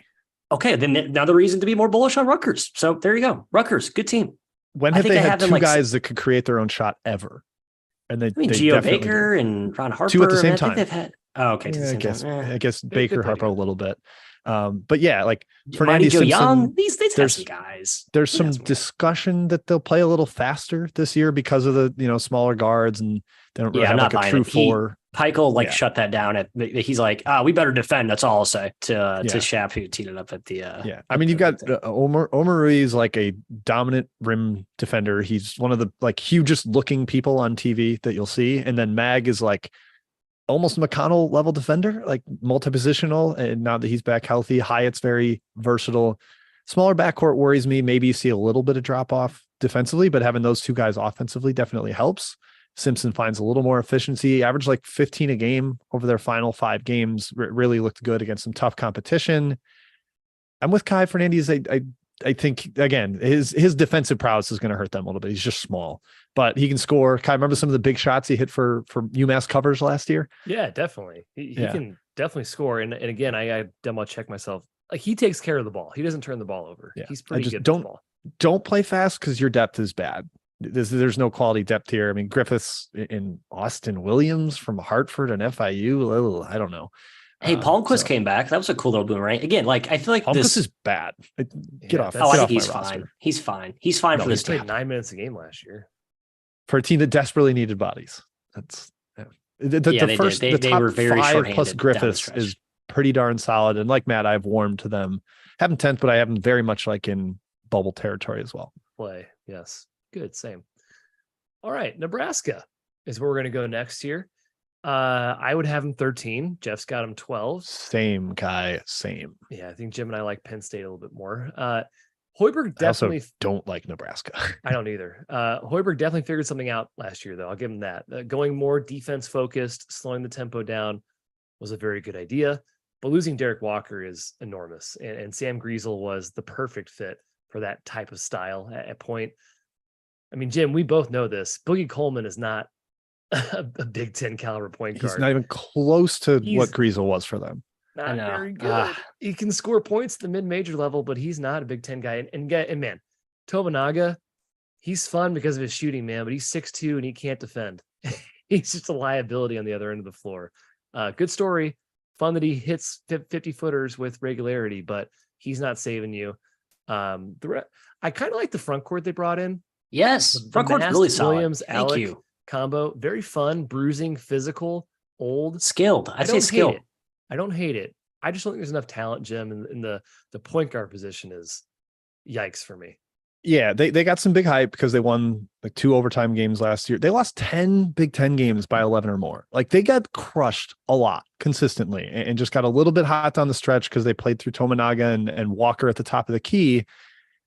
okay, then another reason to be more bullish on Rutgers. So there you go. Rutgers, good team. When I have think they they had have them, two like, guys that could create their own shot ever? And they Gio definitely Baker and Ron Harper. two at the same I think time. they've had. Oh, okay. Yeah, I guess They Baker, play Harper a together. little bit. But yeah, like Mighty Fernandes Joe Simpson, Young. These have there's- some guys. there's They some have guys. discussion that they'll play a little faster this year because of the smaller guards, and they don't really Yeah, I'm have not like a buying true it. four. Peichel Yeah. shut that down. He's like, we better defend. That's all I'll say to Yeah. Shap, who teed it up at the. Yeah, I mean, you've got Omar Ruiz, like a dominant rim defender. He's one of the like hugest looking people on TV that you'll see, and then Mag is like almost McConnell level defender, like multi-positional. And now that he's back healthy, Hyatt's very versatile. Smaller backcourt worries me. Maybe you see a little bit of drop off defensively, but having those two guys offensively definitely helps. Simpson finds a little more efficiency, averaged like 15 a game over their final 5 games, really looked good against some tough competition. I'm with Kai Fernandes. I think, again, his defensive prowess is going to hurt them a little bit. He's just small, but he can score. Kai, remember some of the big shots he hit for UMass covers last year? Yeah, definitely. He Yeah. can definitely score. And again, I demo check myself. Like, he takes care of the ball. He doesn't turn the ball over. Yeah. He's I pretty just good. don't- With the ball. Don't play fast because your depth is bad. There's no quality depth here. I mean, Griffiths in Austin Williams from Hartford and FIU. I don't know. Hey, Palmquist so- came back. That was a cool little boomerang. Again, like, I feel like Palmquist this is bad. Get Yeah, off. that's- Oh, I get think off he's my fine. roster. He's fine. He's fine No, for He this played team. 9 minutes a game last year. For a team that desperately needed bodies. That's Yeah, they did. first. They- The they top were very 5 shorthanded plus down the Griffiths stretch. is pretty darn solid. And like Matt, I've warmed to them. Haven't 10th, but I have them very much like in bubble territory as well. Play. Yes. Good. Same. All right. Nebraska is where we're going to go next year. I would have him 13. Jeff's got him 12. Same guy, same. Yeah, I think Jim and I like Penn State a little bit more. Hoiberg I also definitely. don't like Nebraska. I don't either. Hoiberg definitely figured something out last year, though. I'll give him that. Going more defense focused, slowing the tempo down was a very good idea. But losing Derek Walker is enormous. And Sam Griesel was the perfect fit for that type of style at point. I mean, Jim, we both know this. Boogie Coleman is not a Big Ten caliber point guard. He's not even close to He's- what Griesel was for them. Not I know. very good. Ah. He can score points at the mid-major level, but he's not a Big Ten guy. And man, Tominaga, he's fun because of his shooting, man, but he's 6'2" and he can't defend. He's just a liability on the other end of the floor. Good story. Fun that he hits 50-footers with regularity, but he's not saving you. I kind of like the front court they brought in. Yes, The front court's Mast, really solid. Williams, Thank Alec. you. Combo. Very fun, bruising, physical, old. Skilled. I I'd say don't hate skilled. it. I don't hate it. I just don't think there's enough talent, Jim, in the point guard position is yikes for me. Yeah, they got some big hype because they won like 2 overtime games last year. They lost 10 Big Ten games by 11 or more. Like they got crushed a lot consistently and just got a little bit hot on the stretch because they played through Tominaga and Walker at the top of the key.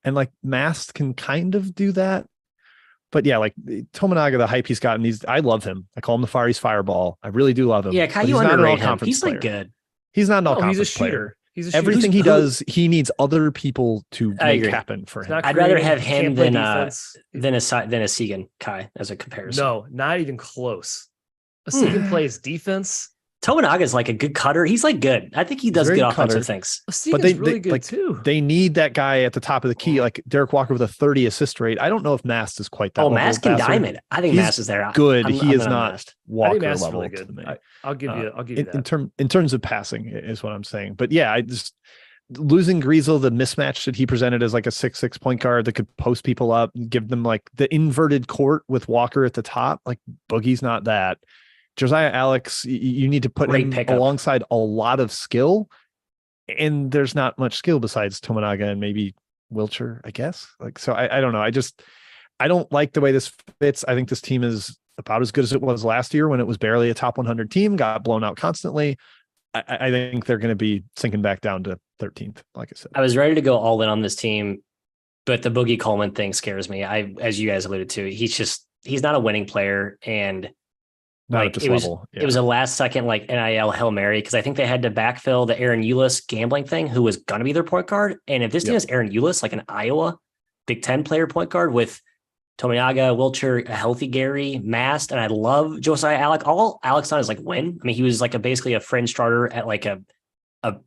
And like Mast can kind of do that. But yeah, like Tominaga, the hype he's gotten, I love him. I call him the Far East Fireball. I really do love him. Yeah, but Kai, you he's not an underrate him. all-conference He's like player. good. He's not an Oh, he's a all-conference player. shooter. He's a shooter. Everything he Who- does, he needs other people to I make agree. happen for He's him. not I'd rather creative, have can't him play than defense. a Segan, Kai, as a comparison. No, not even close. A Segan plays defense. Tominaga is like a good cutter. He's like good. I think he does very good offensive cutter. things. A Segan's really good like, too. They need that guy at the top of the key, like Derek Walker with a 30 assist rate. I don't know if Mast is quite that. Oh, level of Mask and passer. Diamond. I think He's Mask is there. good. I'm He is in on not Mast. I Walker think Mast's level really to good. me. I'll give you. I'll give you in, that. in terms of passing is what I'm saying. But yeah, I just losing Griesel, the mismatch that he presented as like a 6'6" point guard that could post people up and give them like the inverted court with Walker at the top. Like Boogie's not that. Josiah Alex, you need to put Great him pickup. alongside a lot of skill, and there's not much skill besides Tominaga and maybe Wilcher, I guess. Like, so I don't know. I don't like the way this fits. I think this team is about as good as it was last year when it was barely a top 100 team, got blown out constantly. I think they're going to be sinking back down to 13th, like I said. I was ready to go all in on this team, but the Boogie Coleman thing scares me. As you guys alluded to, he's not a winning player, and Not at Like this it was, level. it was a last second like NIL Hail Mary because I think they had to backfill the Aaron Eulis gambling thing, who was going to be their point guard. And if this team Yep. has Aaron Eulis, like an Iowa Big Ten player point guard with Tominaga, Wilcher, a healthy Gary, Mast, and I love Josiah Alec. All Alex on is like win. I mean, he was like basically a fringe starter at like a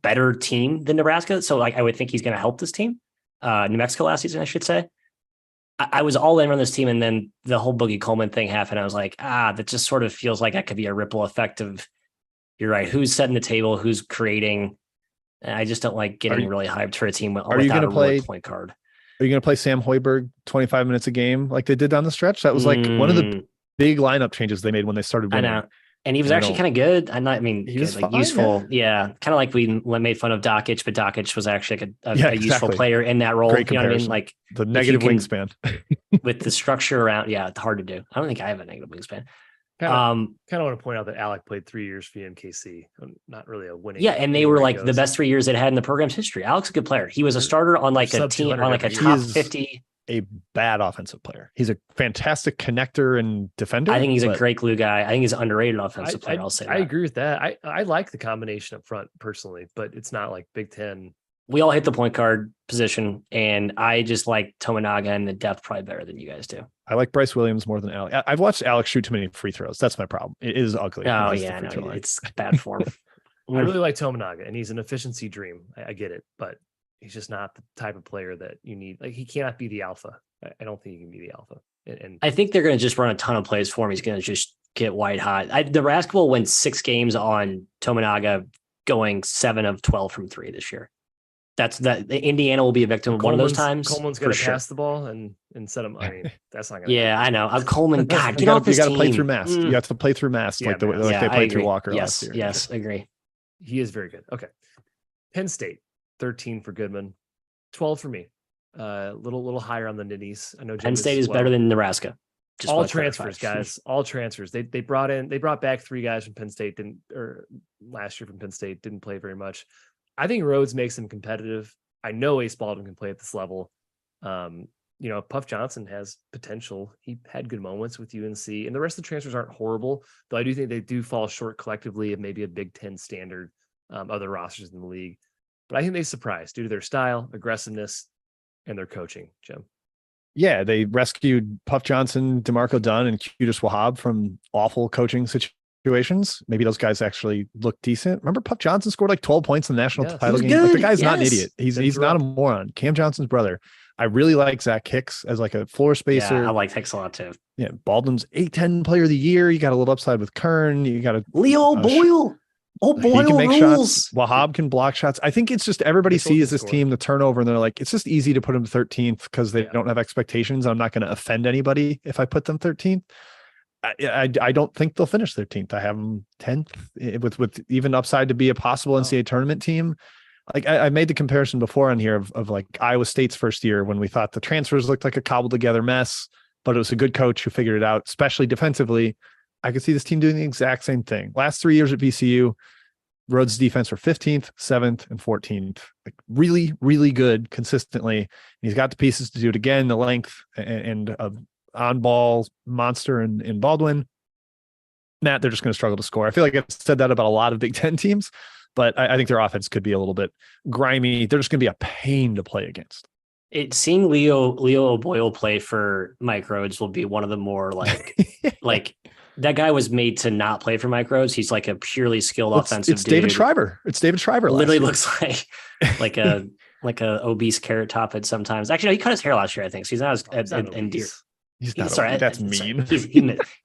better team than Nebraska. So like I would think he's going to help this team. New Mexico last season, I should say. I was all in on this team, and then the whole Boogie Coleman thing happened. I was like, that just sort of feels like that could be a ripple effect of, you're right, who's setting the table, who's creating. And I just don't like getting really hyped for a team without you gonna a really play point guard. Are you going to play Sam Hoiberg 25 minutes a game like they did down the stretch? That was like one of the big lineup changes they made when they started winning. I know. And he was actually kind of good. He was like fine, useful. Yeah. Kind of like we made fun of Dockich, but Dockich was actually a useful player in that role. Great you know what I comparison. mean? Like the negative wingspan with the structure around. Yeah. It's hard to do. I don't think I have a negative wingspan. Kind of want to point out that Alec played 3 years for MKC. Not really a winning. Yeah, and they were like the best 3 years it had in the program's history. Alec's a good player. He was a starter on like a team on like a top 50. A bad offensive player. He's a fantastic connector and defender. I think he's a great glue guy. I think he's an underrated offensive player. I'll say that. I agree with that. I like the combination up front personally, but it's not like Big Ten. We all hit the point guard position, and I just like Tominaga and the depth probably better than you guys do. I like Bryce Williams more than Alec. I've watched Alex shoot too many free throws. That's my problem. It is ugly. Oh yeah, no, it's bad form. I really like Tominaga, and he's an efficiency dream. I get it, but he's just not the type of player that you need. Like he cannot be the alpha. I don't think he can be the alpha. And I think they're going to just run a ton of plays for him. He's going to just get white hot. Nebraska will win 6 games on Tominaga going 7 of 12 from 3 this year. Indiana will be a victim of one of those times. Coleman's going to pass the ball and set him. I mean, that's not going to. Yeah, I know. Coleman, God, get off this team. You got to play through Mast. You have to play through Mast like they played through Walker last year. Yes, agree. He is very good. Okay. Penn State, 13 for Goodman, 12 for me. Little higher on the nitties. I know Penn State is better than Nebraska. Just all transfers, guys. All transfers. They brought back 3 guys from Penn State. Last year from Penn State didn't play very much. I think Rhodes makes them competitive. I know Ace Baldwin can play at this level. Puff Johnson has potential. He had good moments with UNC, and the rest of the transfers aren't horrible, though I do think they do fall short collectively of maybe a Big Ten standard, other rosters in the league. But I think they surprise due to their style, aggressiveness, and their coaching, Jim. Yeah, they rescued Puff Johnson, DeMarco Dunn, and Qudus Wahab from awful coaching situations. Maybe those guys actually look decent. Remember, Puff Johnson scored like 12 points in the national title game. Like, the guy's not an idiot. He's not a moron. Cam Johnson's brother. I really like Zach Hicks as like a floor spacer. Yeah, I like Hicks a lot too. Yeah, Baldwin's A-10 player of the year. You got a little upside with Kern. You got a Leo Boyle. Boyle he can make rules. shots. Wahab can block shots. I think it's just everybody sees this team, the turnover, and they're like, it's just easy to put them 13th because they don't have expectations. I'm not going to offend anybody if I put them 13th. I don't think they'll finish 13th. I have them 10th with even upside to be a possible NCAA tournament team. Like I made the comparison before on here of like Iowa State's first year when we thought the transfers looked like a cobbled together mess, but it was a good coach who figured it out, especially defensively. I could see this team doing the exact same thing. Last 3 years at VCU, Rhodes' defense were 15th, 7th, and 14th. Like really, really good consistently. And he's got the pieces to do it again, the length and on-ball monster in Baldwin. Matt, they're just going to struggle to score. I feel like I've said that about a lot of Big Ten teams, but I think their offense could be a little bit grimy. They're just going to be a pain to play against. Seeing Leo O'Boyle play for Mike Rhodes will be one of the more like that guy was made to not play for Mike Rhodes. He's like a purely skilled offensive it's dude. David Schreiber. It's David Schreiber. Literally looks like a obese carrot top head sometimes. Actually, no, he cut his hair last year, I think. So he's not as endeared. He's not. Sorry, that's mean.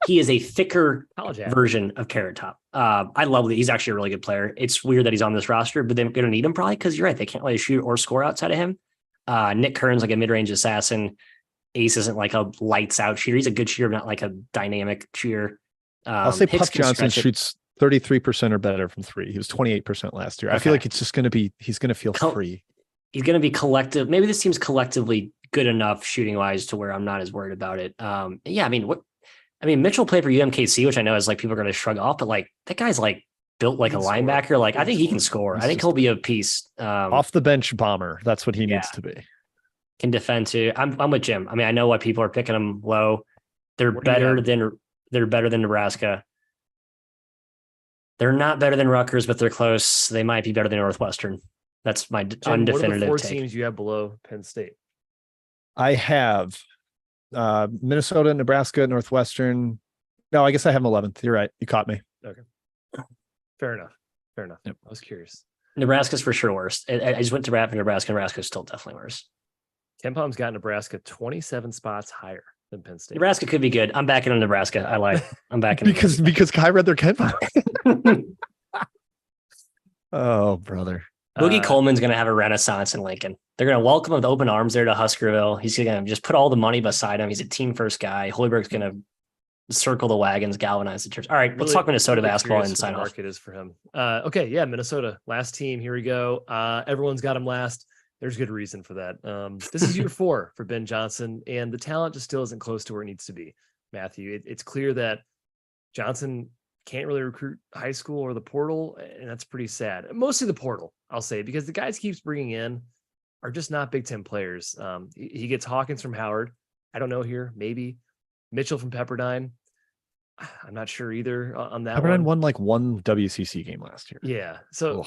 He is a thicker version of Carrot Top. I love that. He's actually a really good player. It's weird that he's on this roster, but they're going to need him probably because you're right. They can't really shoot or score outside of him. Nick Kern's like a mid-range assassin. Ace isn't like a lights out shooter. He's a good shooter, not like a dynamic shooter. I'll say Puff Johnson shoots 33% or better from 3. He was 28% last year. Okay. I feel like it's just going to be, he's going to feel free. He's going to be collective. Maybe this team's collectively good enough shooting wise to where I'm not as worried about it. Yeah, Mitchell played for UMKC, which I know is like people are going to shrug off, but like that guy's like built like a linebacker. Like I think he can score. I think he'll be a piece. Off the bench bomber. That's what he needs to be. Can defend too. I'm with Jim. I mean, I know why people are picking him low. They're better than Nebraska. They're not better than Rutgers, but they're close. They might be better than Northwestern. That's my Jim, what are the undefinitive four take. teams you have below Penn State? I have Minnesota, Nebraska, Northwestern. No, I guess I have them 11th. You're right. You caught me. Fair enough. Fair enough. Yep. I was curious. Nebraska's for sure worse. I just went to Nebraska. Nebraska's still definitely worse. Ken Palm's got Nebraska 27 spots higher than Penn State. Nebraska could be good. I'm backing on Nebraska. I like. I'm backing because Kai read their Ken Palm. Oh, brother. Boogie Coleman's going to have a renaissance in Lincoln. They're going to welcome him with open arms there to Huskerville. He's going to just put all the money beside him. He's a team first guy. Hoiberg's going to circle the wagons, galvanize the church. All right, let's talk Minnesota basketball and sign the off. market is for him. Okay, yeah, Minnesota, last team. Here we go. Everyone's got him last. There's good reason for that. This is year 4 for Ben Johnson, and the talent just still isn't close to where it needs to be. Matthew, it's clear that Johnson can't really recruit high school or the portal, and that's pretty sad. Mostly the portal, I'll say, because the guys he keeps bringing in are just not Big Ten players. He gets Hawkins from Howard. I don't know here. Maybe Mitchell from Pepperdine. I'm not sure either on that. Pepperdine won like one WCC game last year. Yeah. So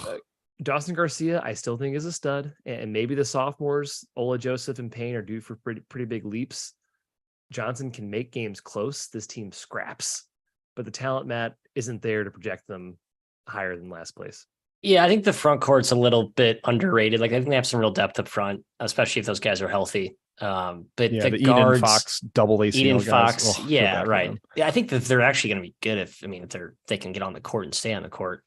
Dawson Garcia, I still think is a stud, and maybe the sophomores, Ola Joseph and Payne, are due for pretty big leaps. Johnson can make games close. This team scraps, but the talent, Matt, isn't there to project them higher than last place. Yeah, I think the front court's a little bit underrated. Like I think they have some real depth up front, especially if those guys are healthy. But yeah, the Eden guards, Fox, double ACL Eden guys. Fox, Oh, yeah, right. Yeah, I think that they're actually going to be good if they can get on the court and stay on the court.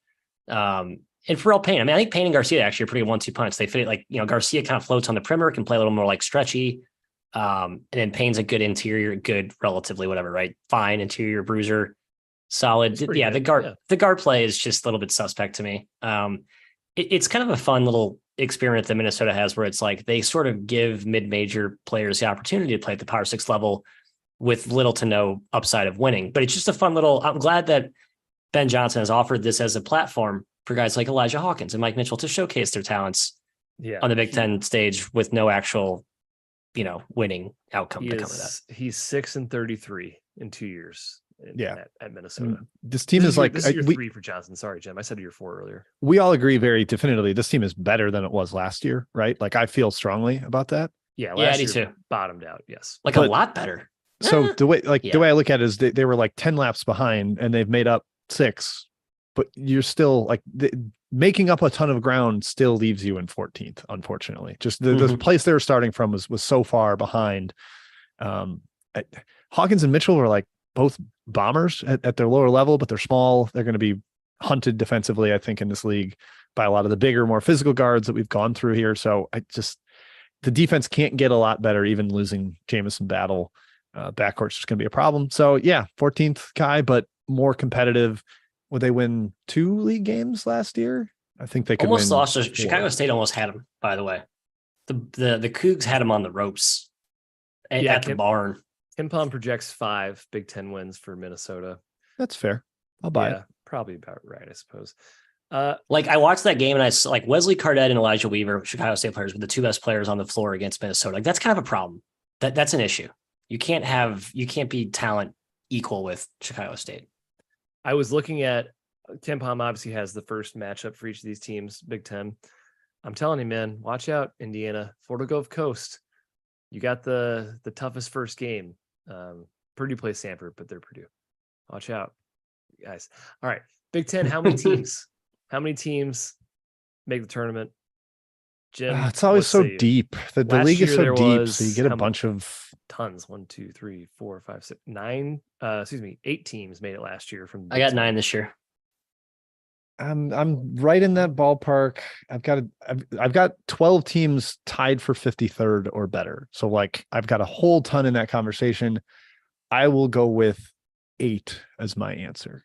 And Pharrell Payne, I think Payne and Garcia actually are pretty 1-2 punch. They fit it like Garcia kind of floats on the perimeter, can play a little more like stretchy. And then Payne's a good interior, good relatively whatever, right? Fine interior bruiser, solid. Yeah, good. The guard play is just a little bit suspect to me. It's kind of a fun little experiment that Minnesota has where it's like they sort of give mid-major players the opportunity to play at the Power 6 level with little to no upside of winning. But it's just a fun little, I'm glad that Ben Johnson has offered this as a platform for guys like Elijah Hawkins and Mike Mitchell to showcase their talents on the Big Ten stage with no actual, winning outcome to come of that. He's 6-33 in 2 years. At Minnesota. This team is like this is year 3 for Johnson. Sorry, Jim. I said year 4 earlier. We all agree very definitively this team is better than it was last year, right? Like I feel strongly about that. Yeah, I last do year too. Bottomed out, yes. A lot better. So the way I look at it is they were like 10 laps behind and they've made up 6, but you're still like making up a ton of ground still leaves you in 14th, unfortunately. Just the place they were starting from was so far behind. Hawkins and Mitchell were like both bombers at their lower level, but they're small. They're going to be hunted defensively, I think, in this league by a lot of the bigger, more physical guards that we've gone through here. So the defense can't get a lot better, even losing Jamison Battle. Backcourt's just going to be a problem. So yeah, 14th Kai, but more competitive. Would they win 2 league games last year? I think they could almost win lost. 4. Chicago State almost had him, by the way. The Cougs had him on the ropes at the barn. Ken Palm projects 5 Big Ten wins for Minnesota. That's fair. I'll buy it. Probably about right, I suppose. I watched that game and I saw like Wesley Cardette and Elijah Weaver, Chicago State players, were the 2 best players on the floor against Minnesota. Like that's kind of a problem. That's an issue. You can't be talent equal with Chicago State. I was looking at Ken Palm obviously has the first matchup for each of these teams, Big Ten. I'm telling you, man, watch out, Indiana, Florida Gulf Coast. You got the toughest first game. Purdue plays Stanford, but they're Purdue. Watch out, guys. All right, Big Ten. How many teams? How many teams make the tournament? Jim, it's always so deep. The league is so deep, so you get a bunch of tons. 1, 2, 3, 4, 5, 6, 9. 8 teams made it last year. I got 9 this year. I'm right in that ballpark. I've got 12 teams tied for 53rd or better. So like I've got a whole ton in that conversation. I will go with 8 as my answer.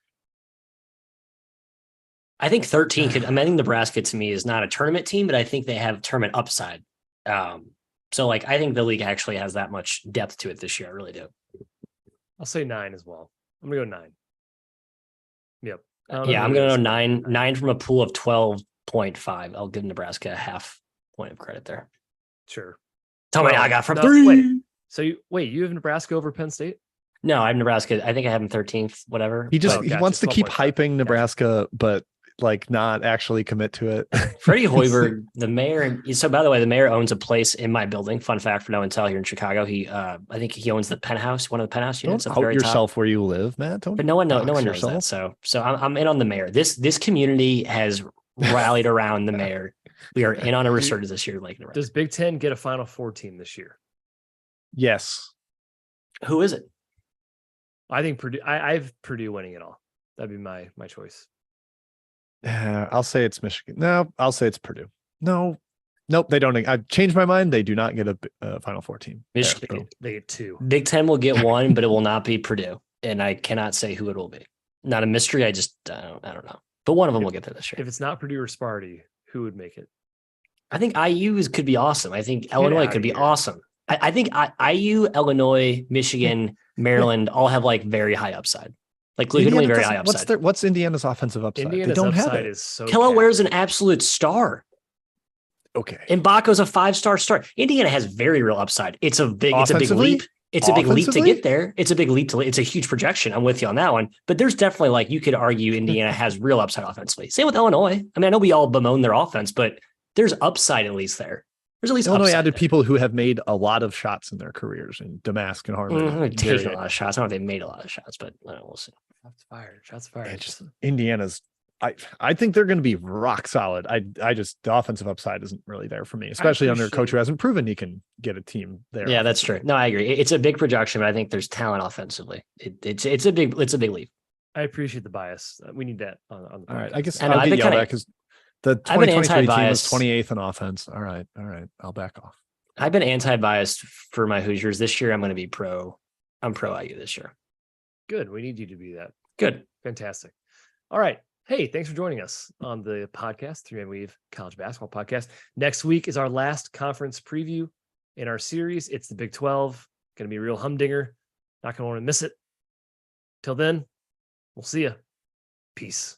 I think 13 could. I think Nebraska to me is not a tournament team, but I think they have tournament upside. So like I think the league actually has that much depth to it this year. I really do. I'll say 9 as well. I'm gonna go 9. Yep. Yeah, I'm going to know 9 from a pool of 12.5. I'll give Nebraska a half point of credit there. Sure. Tell me how I got from 3. Wait. So you have Nebraska over Penn State? No, I'm Nebraska. I think I have him 13th, whatever. He just Oh, he gotcha. wants to keep 12.5. hyping Nebraska, but like not actually commit to it. Freddie Hoiberg, the mayor. So, by the way, the mayor owns a place in my building. Fun fact for no one tell here in Chicago. I think he owns the penthouse, one of the penthouse units Don't at the out very yourself top. where you live, Matt. Don't. But no one dox knows yourself. that. So I'm in on the mayor. This community has rallied around the mayor. We are in on a resurgence this year, like Nebraska. Does Big Ten get a Final Four team this year? Yes. Who is it? I think Purdue. I have Purdue winning it all. That'd be my choice. I'll say it's Michigan. No, I'll say it's Purdue. No, nope. They don't. I've changed my mind. They do not get a Final Four team. There, Michigan. boom. They get 2. Big Ten will get one, but it will not be Purdue, and I cannot say who it will be. Not a mystery. I don't know. But one of them will get there this year. If it's not Purdue or Sparty, who would make it? I think could be awesome. I think Illinois outta could be here. awesome. I think IU, Illinois, Michigan, Maryland all have like very high upside. Like legitimately Indiana very high doesn't- upside. What's Indiana's offensive upside? Indiana's they don't have upside it. is so. Kello wears an capped. absolute star. Okay. Mbako's a 5-star star. Indiana has very real upside. It's a big Offensively? leap. It's a big leap to Offensively? get there. It's a big leap it's a huge projection. I'm with you on that one. But there's definitely like you could argue Indiana has real upside offensively. Same with Illinois. I mean, I know we all bemoan their offense, but there's upside at least there. There's at least Illinois upside added there. people who have made a lot of shots in their careers in Damask and Harmon. Mhm, taking a lot of shots. I don't know if they made a lot of shots, but we'll see. Shots fired. Shots fired. It's just Indiana's. I think they're going to be rock solid. I just the offensive upside isn't really there for me, especially under a coach who hasn't proven he can get a team there. Yeah, that's true. No, I agree. It's a big projection, but I think there's talent offensively. It's a big leap. I appreciate the bias. We need that on the. All right, podcast. I guess I know, I'll I've get been yelled kinda- at because the I've been 2023 team was anti-biased. 28th in offense. All right, I'll back off. I've been anti-biased for my Hoosiers this year. I'm going to be pro. I'm pro IU this year. Good. We need you to be that. Good. Fantastic. All right. Hey, thanks for joining us on the podcast, 3-Man Weave College Basketball Podcast. Next week is our last conference preview in our series. It's the Big 12. Going to be a real humdinger. Not going to want to miss it. Till then, we'll see you. Peace.